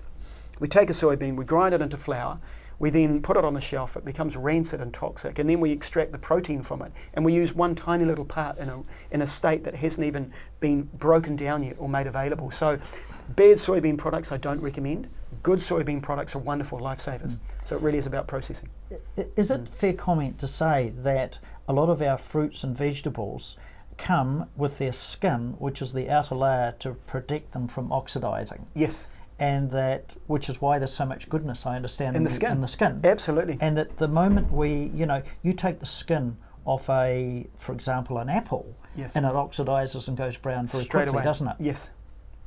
we take a soybean, we grind it into flour, we then put it on the shelf, it becomes rancid and toxic, and then we extract the protein from it, and we use one tiny little part in a state that hasn't even been broken down yet or made available. So bad soybean products I don't recommend. Good soybean products are wonderful lifesavers. So it really is about processing. Is it fair comment to say that a lot of our fruits and vegetables come with their skin, which is the outer layer to protect them from oxidizing? Yes. and that, which is why there's so much goodness, I understand, in the skin. In the skin. Absolutely. And that the moment you take the skin off for example, an apple, yes, and it oxidizes and goes brown very straight quickly, away, doesn't it? Yes.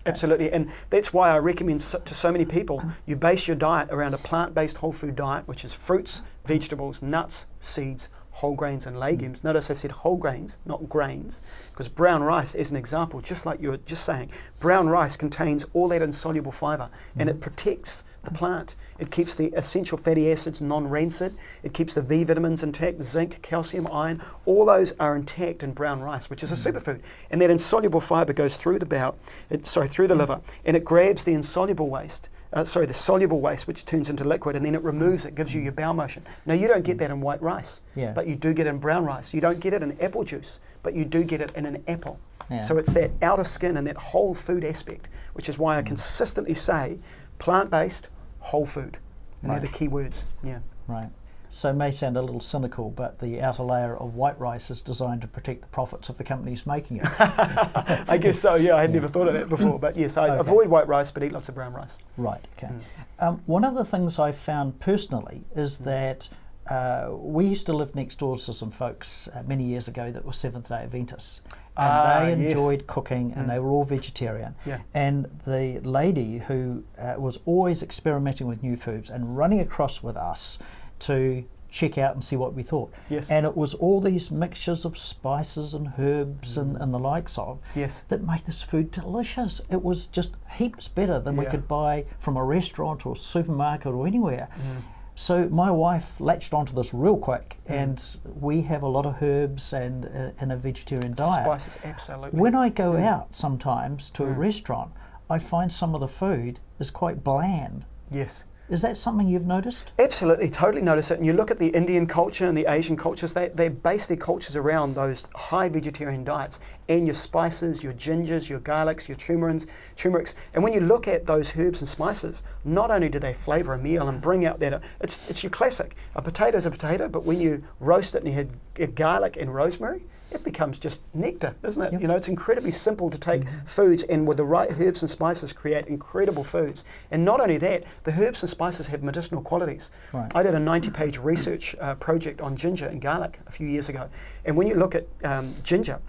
Absolutely, and that's why I recommend to so many people, you base your diet around a plant-based whole food diet, which is fruits, vegetables, nuts, seeds, whole grains and legumes. Notice I said whole grains, not grains, because brown rice, as an example, just like you were just saying, brown rice contains all that insoluble fibre, and it protects the plant. It keeps the essential fatty acids non-rancid. It keeps the B vitamins intact, zinc, calcium, iron. All those are intact in brown rice, which is a superfood. And that insoluble fibre goes through through the liver, and it grabs the insoluble waste. The soluble waste, which turns into liquid, and then it removes it, gives you your bowel motion. Now, you don't get that in white rice, but you do get it in brown rice. You don't get it in apple juice, but you do get it in an apple. Yeah. So it's that outer skin and that whole food aspect, which is why I consistently say plant-based, whole food. And they're the key words. Yeah. Right. So it may sound a little cynical, but the outer layer of white rice is designed to protect the profits of the companies making it. I guess so, yeah. I had never thought of that before. But yes, I avoid white rice, but eat lots of brown rice. Right, okay. One of the things I found personally is that we used to live next door to some folks many years ago that were Seventh-day Adventists. And they enjoyed cooking, and they were all vegetarian. Yeah. And the lady who was always experimenting with new foods and running across with us to check out and see what we thought. Yes. And it was all these mixtures of spices and herbs and the likes of that made this food delicious. It was just heaps better than we could buy from a restaurant or supermarket or anywhere. So my wife latched onto this real quick, and we have a lot of herbs and a vegetarian diet. Spices, absolutely. When I go out sometimes to a restaurant, I find some of the food is quite bland. Yes. Is that something you've noticed? Absolutely, totally notice it. And you look at the Indian culture and the Asian cultures, they base their cultures around those high vegetarian diets, and your spices, your gingers, your garlics, your turmerics. And when you look at those herbs and spices, not only do they flavour a meal and bring out that, it's your classic. A potato is a potato, but when you roast it and you have garlic and rosemary, it becomes just nectar, isn't it? Yep. You know, it's incredibly simple to take foods and with the right herbs and spices create incredible foods. And not only that, the herbs and spices have medicinal qualities. Right. I did a 90-page research project on ginger and garlic a few years ago. And when you look at ginger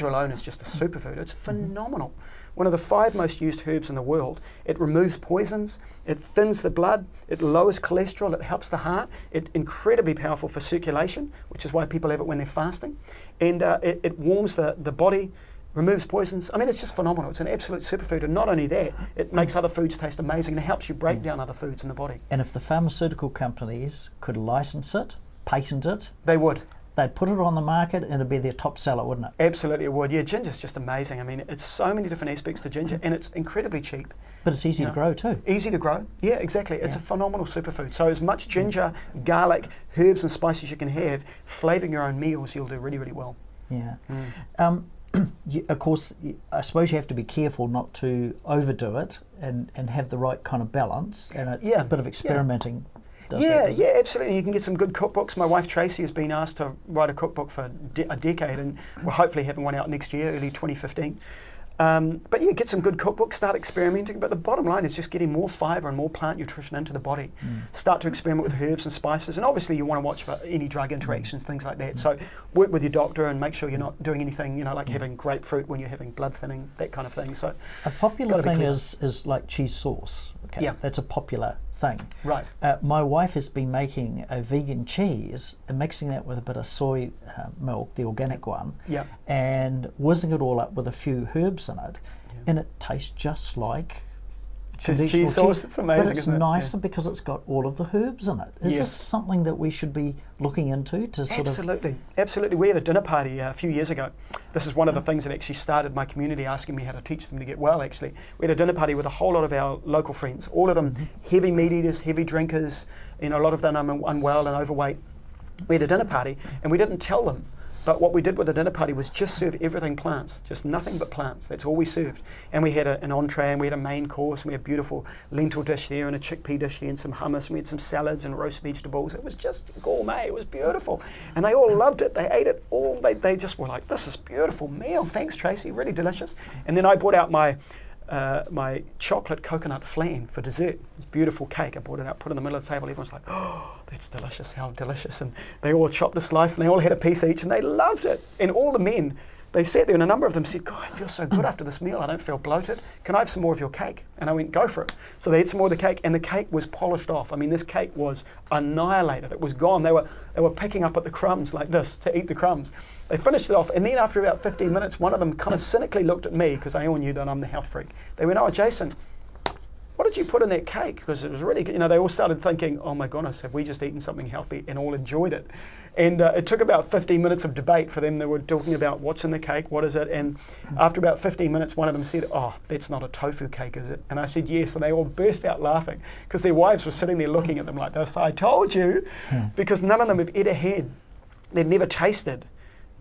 alone is just a superfood. It's phenomenal. One of the 5 most used herbs in the world. It removes poisons, it thins the blood, it lowers cholesterol, it helps the heart, it's incredibly powerful for circulation, which is why people have it when they're fasting, and it warms the body, removes poisons. I mean, it's just phenomenal. It's an absolute superfood, and not only that, it makes other foods taste amazing and it helps you break down other foods in the body. And if the pharmaceutical companies could license it, patent it, they would. They'd put it on the market and it'd be their top seller, wouldn't it? Absolutely it would. Yeah, ginger's just amazing. I mean, it's so many different aspects to ginger, and it's incredibly cheap. But it's easy to grow too. Easy to grow. Yeah, exactly. It's a phenomenal superfood. So as much ginger, garlic, herbs and spices you can have, flavouring your own meals, you'll do really, really well. Yeah. Of course, I suppose you have to be careful not to overdo it and have the right kind of balance and a bit of experimenting. Yeah, absolutely. You can get some good cookbooks. My wife Tracy has been asked to write a cookbook for a decade, and we're hopefully having one out next year, early 2015. But yeah, get some good cookbooks, start experimenting. But the bottom line is just getting more fibre and more plant nutrition into the body. Start to experiment with herbs and spices. And obviously you want to watch for any drug interactions, things like that. So work with your doctor and make sure you're not doing anything, you know, like having grapefruit when you're having blood thinning, that kind of thing. So a popular thing is like cheese sauce. Okay? Yeah. That's a popular thing. Right. My wife has been making a vegan cheese and mixing that with a bit of soy milk, the organic one, and whizzing it all up with a few herbs in it, and it tastes just like cheese sauce. It's amazing, but it's isn't it? nicer because it's got all of the herbs in it. Is this something that we should be looking into to sort of... Absolutely. We had a dinner party a few years ago. This is one of the things that actually started my community asking me how to teach them to get well, actually. We had a dinner party with a whole lot of our local friends, all of them heavy meat eaters, heavy drinkers, you know, a lot of them unwell and overweight. We had a dinner party and we didn't tell them. But what we did with the dinner party was just serve everything plants, just nothing but plants. That's all we served. And we had an entree, and we had a main course, and we had a beautiful lentil dish there, and a chickpea dish there, and some hummus, and we had some salads and roast vegetables. It was just gourmet. It was beautiful. And they all loved it. They ate it all. They just were like, this is a beautiful meal. Thanks, Tracy. Really delicious. And then I brought out my my chocolate coconut flan for dessert. Beautiful cake. I brought it out, put it in the middle of the table. Everyone's like, oh, that's delicious, how delicious. And they all chopped a slice and they all had a piece each and they loved it. And all the men, they sat there and a number of them said, God, I feel so good after this meal. I don't feel bloated. Can I have some more of your cake? And I went, go for it. So they had some more of the cake and the cake was polished off. I mean, this cake was annihilated. It was gone. They were picking up at the crumbs like this to eat the crumbs. They finished it off and then after about 15 minutes, one of them kind of cynically looked at me because they all knew that I'm the health freak. They went, oh, Jason, what did you put in that cake? Because it was really good. You know, they all started thinking, oh my goodness, have we just eaten something healthy, and all enjoyed it. And it took about 15 minutes of debate for them. They were talking about what's in the cake, what is it? And after about 15 minutes, one of them said, oh, that's not a tofu cake, is it? And I said, yes. And they all burst out laughing because their wives were sitting there looking at them like this. I told you, because none of them have ever had, they'd never tasted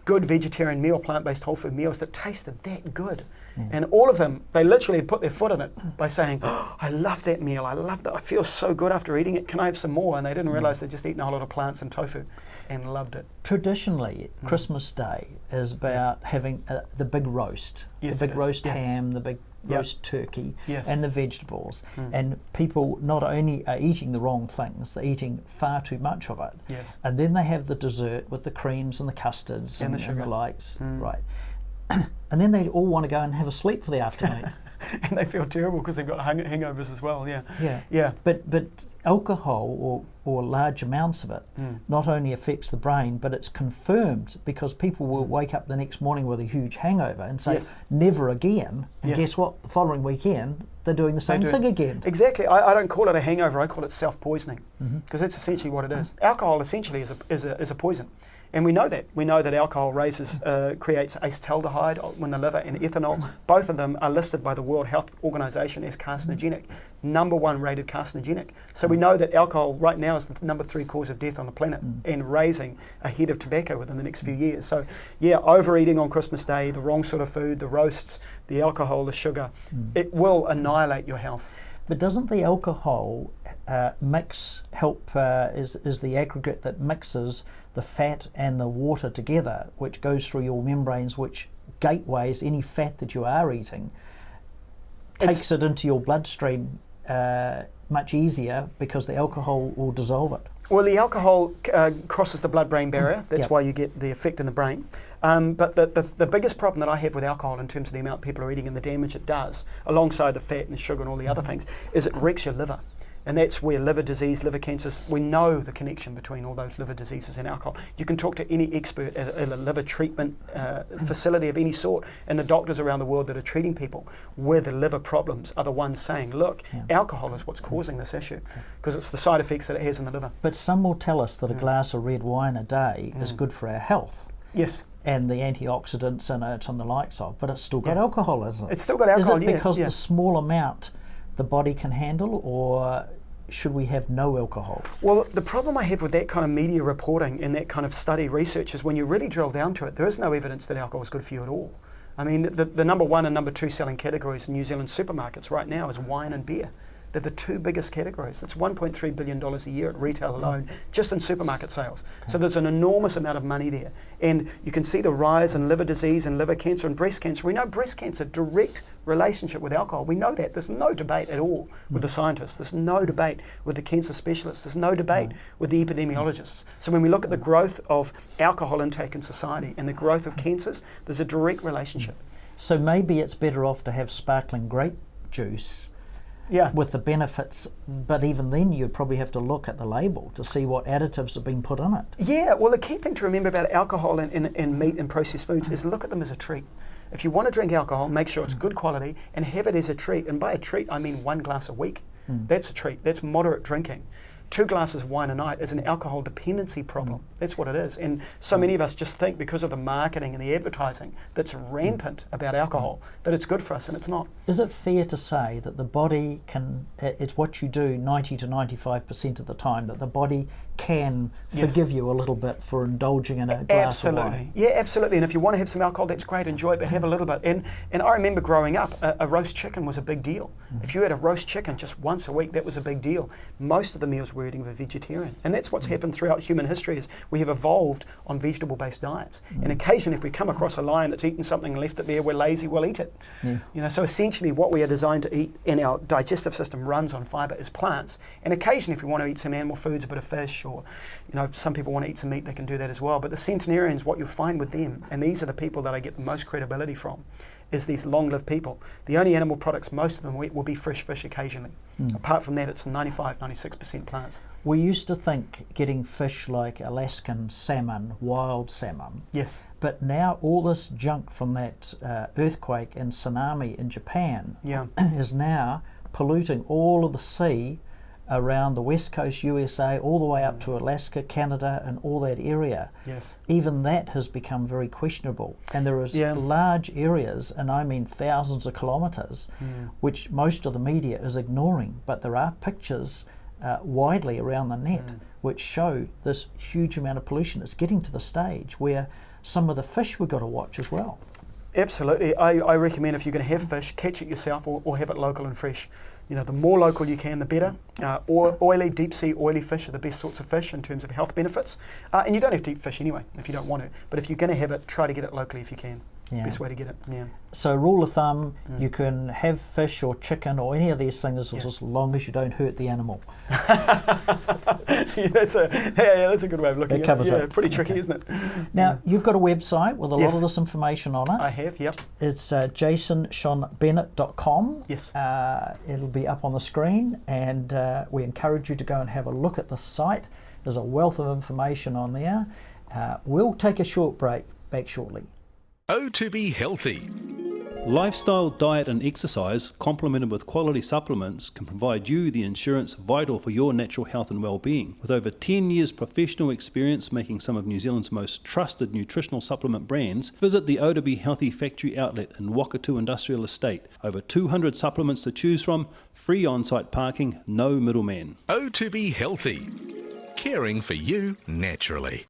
good vegetarian meal, plant-based whole food meals that tasted that good. And all of them, they literally put their foot in it by saying, oh, I love that meal, I love that, I feel so good after eating it, can I have some more? And they didn't realise they'd just eaten a whole lot of plants and tofu and loved it. Traditionally, Christmas Day is about having the big roast, Yes, the it big is. roast Yeah. ham, the big Yeah. roast turkey, Yes. and the vegetables. And people not only are eating the wrong things, they're eating far too much of it. Yes. And then they have the dessert with the creams and the custards And and, the and the sugar. likes, right? And then they all want to go and have a sleep for the afternoon. And they feel terrible because they've got hangovers as well, yeah. Yeah. Yeah. But alcohol or large amounts of it not only affects the brain, but it's confirmed because people will wake up the next morning with a huge hangover and say, Yes. never again. And Yes. guess what? The following weekend, they're doing the same thing again. Exactly. I don't call it a hangover, I call it self-poisoning because that's essentially what it is. Alcohol essentially is a poison. And we know that. We know that alcohol creates acetaldehyde in the liver and ethanol. Both of them are listed by the World Health Organization as carcinogenic, #1 rated carcinogenic. So we know that alcohol right now is the #3 cause of death on the planet and raising ahead of tobacco within the next few years. So yeah, overeating on Christmas Day, the wrong sort of food, the roasts, the alcohol, the sugar, it will annihilate your health. But doesn't the alcohol mix help, is the aggregate that mixes the fat and the water together, which goes through your membranes, which gateways any fat that you are eating, takes it into your bloodstream much easier because the alcohol will dissolve it? Well, the alcohol crosses the blood-brain barrier. That's Yep. why you get the effect in the brain. But the biggest problem that I have with alcohol in terms of the amount people are eating and the damage it does, alongside the fat and the sugar and all the other things, is it wrecks your liver. And that's where liver disease, liver cancers, we know the connection between all those liver diseases and alcohol. You can talk to any expert at a liver treatment facility of any sort, and the doctors around the world that are treating people with liver problems are the ones saying, look, alcohol is what's causing this issue, because it's the side effects that it has in the liver. But some will tell us that a glass of red wine a day is good for our health. Yes. And the antioxidants in it and the likes of, but it's still got alcohol, isn't it? It's still got alcohol, Is it because yeah. the small amount the body can handle, or should we have no alcohol? Well, the problem I have with that kind of media reporting and that kind of study research is when you really drill down to it, there is no evidence that alcohol is good for you at all. I mean, the #1 and #2 selling categories in New Zealand supermarkets right now is wine and beer. They're the two biggest categories. That's $1.3 billion a year at retail alone, just in supermarket sales. So there's an enormous amount of money there. And you can see the rise in liver disease and liver cancer and breast cancer. We know breast cancer, direct relationship with alcohol. We know that. There's no debate at all with the scientists. There's no debate with the cancer specialists. There's no debate with the epidemiologists. So when we look at the growth of alcohol intake in society and the growth of cancers, there's a direct relationship. So maybe it's better off to have sparkling grape juice with the benefits, but even then you'd probably have to look at the label to see what additives have been put in it. Yeah, well, the key thing to remember about alcohol and meat and processed foods is look at them as a treat. If you want to drink alcohol, make sure it's good quality and have it as a treat. And by a treat, I mean 1 glass a week. That's a treat. That's moderate drinking. 2 glasses of wine a night is an alcohol dependency problem. That's what it is. And so many of us just think because of the marketing and the advertising that's rampant about alcohol that it's good for us, and it's not. Is it fair to say that the body can, it's what you do 90 to 95% of the time, that the body can forgive you a little bit for indulging in a glass of wine? Yeah, absolutely. And if you want to have some alcohol, that's great, enjoy it, but have a little bit. And I remember growing up, a roast chicken was a big deal. If you had a roast chicken just once a week, that was a big deal. Most of the meals we're eating were vegetarian. And that's what's happened throughout human history is we have evolved on vegetable-based diets. And occasionally, if we come across a lion that's eaten something and left it there, we're lazy, we'll eat it. So essentially what we are designed to eat in our digestive system runs on fibre is plants. And occasionally, if we want to eat some animal foods, a bit of fish, or some people want to eat some meat, they can do that as well. But the centenarians, what you'll find with them, and these are the people that I get the most credibility from, is these long-lived people. The only animal products most of them eat will be fresh fish occasionally. Apart from that, it's 95, 96% plants. We used to think getting fish like Alaskan salmon, wild salmon. Yes. But now all this junk from that earthquake and tsunami in Japan is now polluting all of the sea around the west coast USA, all the way up to Alaska, Canada, and all that area. Yes. Even that has become very questionable. And there is large areas, and I mean thousands of kilometres, which most of the media is ignoring. But there are pictures widely around the net which show this huge amount of pollution. It's getting to the stage where some of the fish we've got to watch as well. Absolutely. I recommend if you're going to have fish, catch it yourself or have it local and fresh. The more local you can, the better. Oily, deep sea oily fish are the best sorts of fish in terms of health benefits. And you don't have to eat fish anyway if you don't want to. But if you're going to have it, try to get it locally if you can. Best way to get it. So rule of thumb, you can have fish or chicken or any of these things as long as you don't hurt the animal. That's a good way of looking at it. That covers it. Pretty tricky, isn't it? Now, you've got a website with a lot of this information on it. I have, yep. It's jasonseanbennett.com. Yes. It'll be up on the screen, and we encourage you to go and have a look at the site. There's a wealth of information on there. We'll take a short break, back shortly. To be healthy. Lifestyle, diet and exercise, complemented with quality supplements, can provide you the insurance vital for your natural health and well-being. With over 10 years professional experience making some of New Zealand's most trusted nutritional supplement brands, visit the To Be Healthy factory outlet in Wakatu Industrial Estate. Over 200 supplements to choose from, free on-site parking, no middleman. To be healthy. Caring for you naturally.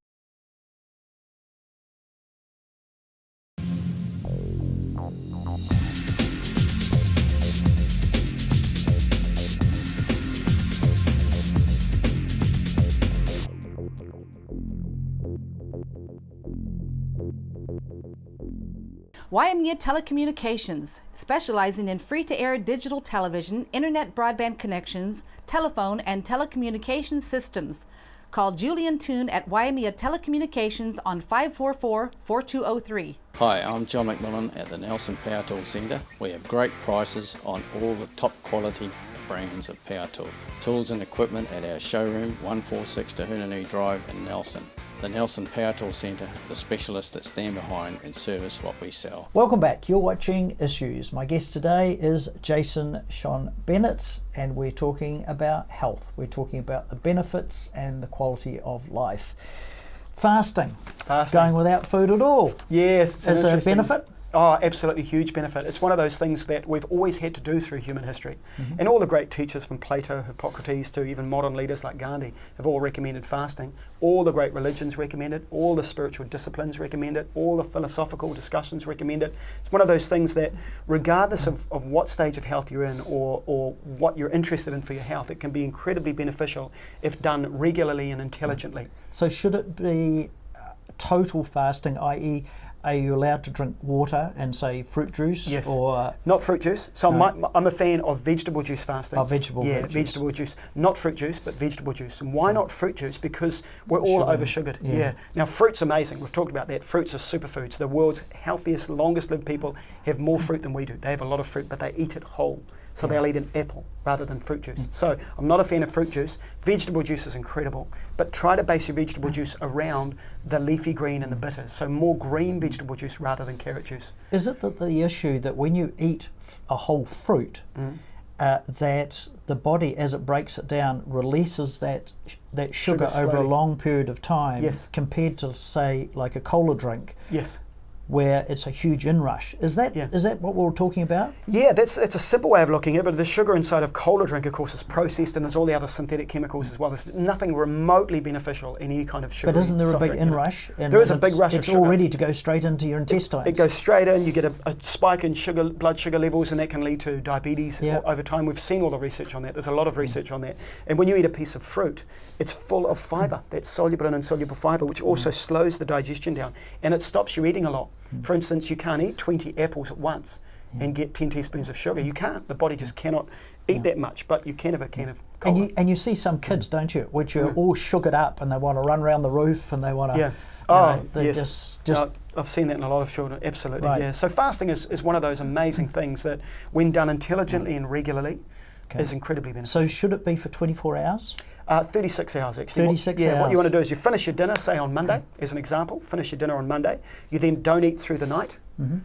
Waimea Telecommunications, specializing in free-to-air digital television, internet broadband connections, telephone and telecommunications systems. Call Julian Toon at Waimea Telecommunications on 544-4203. Hi, I'm John McMillan at the Nelson Power Tool Centre. We have great prices on all the top quality brands of power tool. Tools and equipment at our showroom, 146 Tahunani Drive in Nelson. The Nelson Power Tool Centre, the specialists that stand behind and service what we sell. Welcome back. You're watching Issues. My guest today is Jason Sean Bennett, and we're talking about health. We're talking about the benefits and the quality of life. Fasting. Going without food at all. Yes. Is it a benefit? Oh, absolutely huge benefit. It's one of those things that we've always had to do through human history. And all the great teachers from Plato, Hippocrates, to even modern leaders like Gandhi have all recommended fasting. All the great religions recommend it. All the spiritual disciplines recommend it. All the philosophical discussions recommend it. It's one of those things that regardless of what stage of health you're in or what you're interested in for your health, it can be incredibly beneficial if done regularly and intelligently. So should it be total fasting, i.e. are you allowed to drink water and say fruit juice? Yes. Or not fruit juice. So I'm a fan of vegetable juice fasting. Oh, vegetable juice. Not fruit juice, but vegetable juice. And why not fruit juice? Because we're all over sugared. Yeah. Now fruit's amazing. We've talked about that. Fruits are superfoods. The world's healthiest, longest lived people have more fruit than we do. They have a lot of fruit, but they eat it whole. So they'll eat an apple rather than fruit juice. So I'm not a fan of fruit juice. Vegetable juice is incredible, but try to base your vegetable juice around the leafy green and the bitters. So more green vegetable juice rather than carrot juice. Is it that the issue that when you eat a whole fruit, that the body, as it breaks it down, releases that sugar over a long period of time, compared to, say, like a cola drink? Yes. where it's a huge inrush. Is that what we're talking about? Yeah, that's a simple way of looking at it, but the sugar inside of cola drink, of course, is processed, and there's all the other synthetic chemicals as well. There's nothing remotely beneficial in any kind of sugar. But isn't there a big inrush? There is a big rush of sugar. It's all ready to go straight into your intestines. It goes straight in, you get a spike in blood sugar levels, and that can lead to diabetes over time. We've seen all the research on that. There's a lot of research on that. And when you eat a piece of fruit, it's full of fibre, that's soluble and insoluble fibre, which also slows the digestion down, and it stops you eating a lot. For instance, you can't eat 20 apples at once and get 10 teaspoons of sugar. You can't. The body just cannot eat that much, but you can have a can of cola. And you see some kids, don't you, which are all sugared up and they want to run around the roof and they want to... Yes. I've seen that in a lot of children, absolutely. Right. Yeah. So fasting is one of those amazing things that, when done intelligently and regularly, is incredibly beneficial. So should it be for 24 hours? 36 hours actually. 36 hours. What you want to do is you finish your dinner, say on Monday, as an example, finish your dinner on Monday. You then don't eat through the night.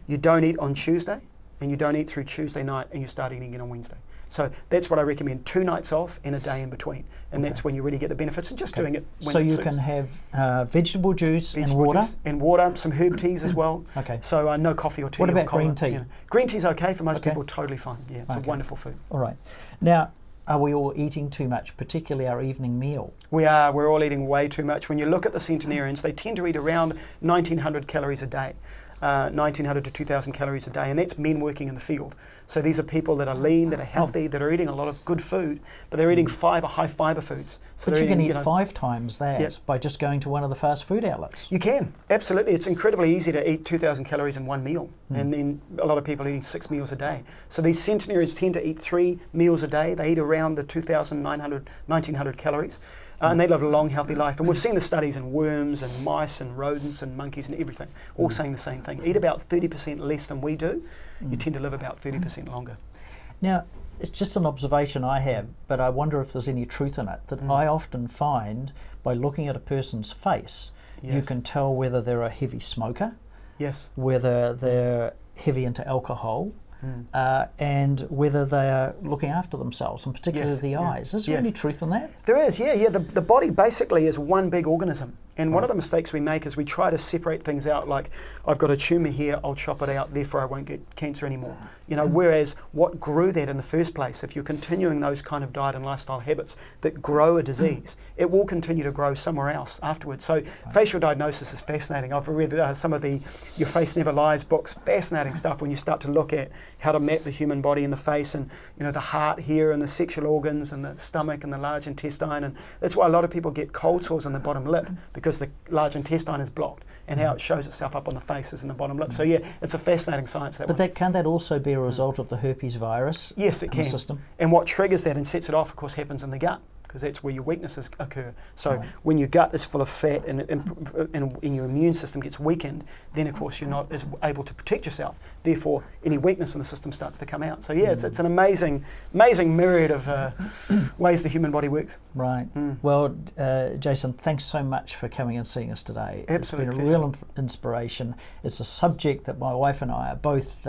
You don't eat on Tuesday, and you don't eat through Tuesday night, and you start eating again on Wednesday. So that's what I recommend, 2 nights off and a day in between. And that's when you really get the benefits, and just doing it when so it you suits. can have vegetable juice and water? And water, some herb teas as well. Okay. So no coffee or tea. What or about cola, green tea? You know. Green tea's okay for most people, totally fine. Yeah, it's a wonderful food. All right. Now, are we all eating too much, particularly our evening meal? We are. We're all eating way too much. When you look at the centenarians, they tend to eat around 1,900 calories a day. 1,900 to 2,000 calories a day, and that's men working in the field. So these are people that are lean, that are healthy, that are eating a lot of good food, but they're eating high fibre foods. So but you can eat 5 times that by just going to one of the fast food outlets. You can, absolutely. It's incredibly easy to eat 2,000 calories in one meal, and then a lot of people are eating 6 meals a day. So these centenarians tend to eat 3 meals a day. They eat around the 2,900, 1,900 calories. And they live a long, healthy life. And we've seen the studies in worms and mice and rodents and monkeys and everything, all saying the same thing. Eat about 30% less than we do, you tend to live about 30% longer. Now, it's just an observation I have, but I wonder if there's any truth in it, that I often find by looking at a person's face, you can tell whether they're a heavy smoker, whether they're heavy into alcohol, and whether they are looking after themselves, and particularly the eyes. Is there any truth in that? There is, yeah. The body basically is one big organism. And one of the mistakes we make is we try to separate things out, like, I've got a tumour here, I'll chop it out, therefore I won't get cancer anymore. You know, whereas what grew that in the first place, if you're continuing those kind of diet and lifestyle habits that grow a disease, it will continue to grow somewhere else afterwards. So facial diagnosis is fascinating. I've read some of the Your Face Never Lies books, fascinating stuff when you start to look at how to map the human body in the face, and you know, the heart here and the sexual organs and the stomach and the large intestine, and that's why a lot of people get cold sores on the bottom lip, because the large intestine is blocked, and how it shows itself up on the face is in the bottom lip. So yeah, it's a fascinating science, that one. Can't that also be a result of the herpes virus? Yes, it can. The system? And what triggers that and sets it off, of course, happens in the gut, because that's where your weaknesses occur. So when your gut is full of fat and your immune system gets weakened, then of course you're not as able to protect yourself. Therefore, any weakness in the system starts to come out. So yeah, it's an amazing myriad of ways the human body works. Right. Well, Jason, thanks so much for coming and seeing us today. It's been a real inspiration. It's a subject that my wife and I are both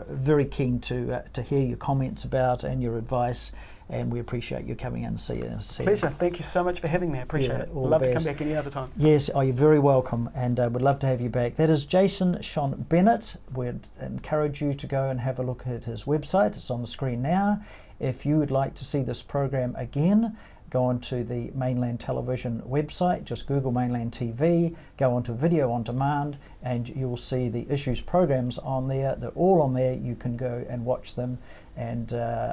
very keen to hear your comments about and your advice. And we appreciate you coming in and seeing us. Pleasure. Thank you so much for having me. I appreciate it. Love to come back any other time. Yes, you're very welcome, and would love to have you back. That is Jason Sean Bennett. We'd encourage you to go and have a look at his website. It's on the screen now. If you would like to see this program again, go onto the Mainland Television website, just Google Mainland TV, go onto Video on Demand, and you'll see the issues programs on there. They're all on there. You can go and watch them, and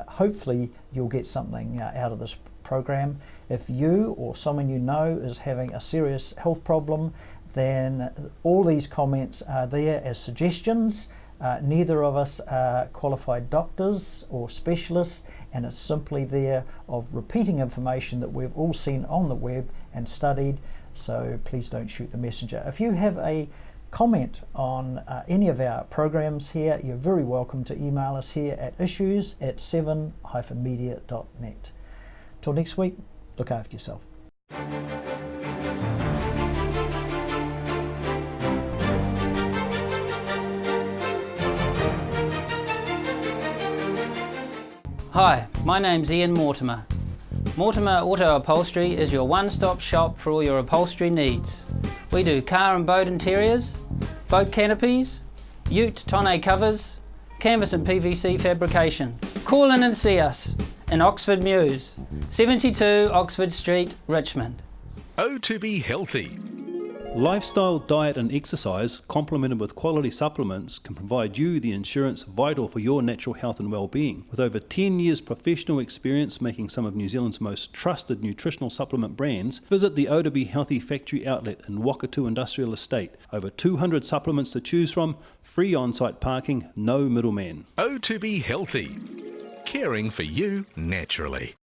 hopefully you'll get something out of this program. If you or someone you know is having a serious health problem, then all these comments are there as suggestions. Neither of us are qualified doctors or specialists, and it's simply there of repeating information that we've all seen on the web and studied, so please don't shoot the messenger. If you have a comment on any of our programs here, you're very welcome to email us here at issues@7-media.net. Till next week, look after yourself. Hi, my name's Ian Mortimer. Mortimer Auto Upholstery is your one-stop shop for all your upholstery needs. We do car and boat interiors, boat canopies, ute tonne covers, canvas and PVC fabrication. Call in and see us in Oxford Mews, 72 Oxford Street, Richmond. Oh, to be healthy. Lifestyle, diet and exercise, complemented with quality supplements, can provide you the insurance vital for your natural health and well-being. With over 10 years professional experience making some of New Zealand's most trusted nutritional supplement brands, visit the O to Be Healthy factory outlet in Wakatu Industrial Estate. Over 200 supplements to choose from, free on-site parking, no middleman. Oh, to be healthy. Caring for you naturally.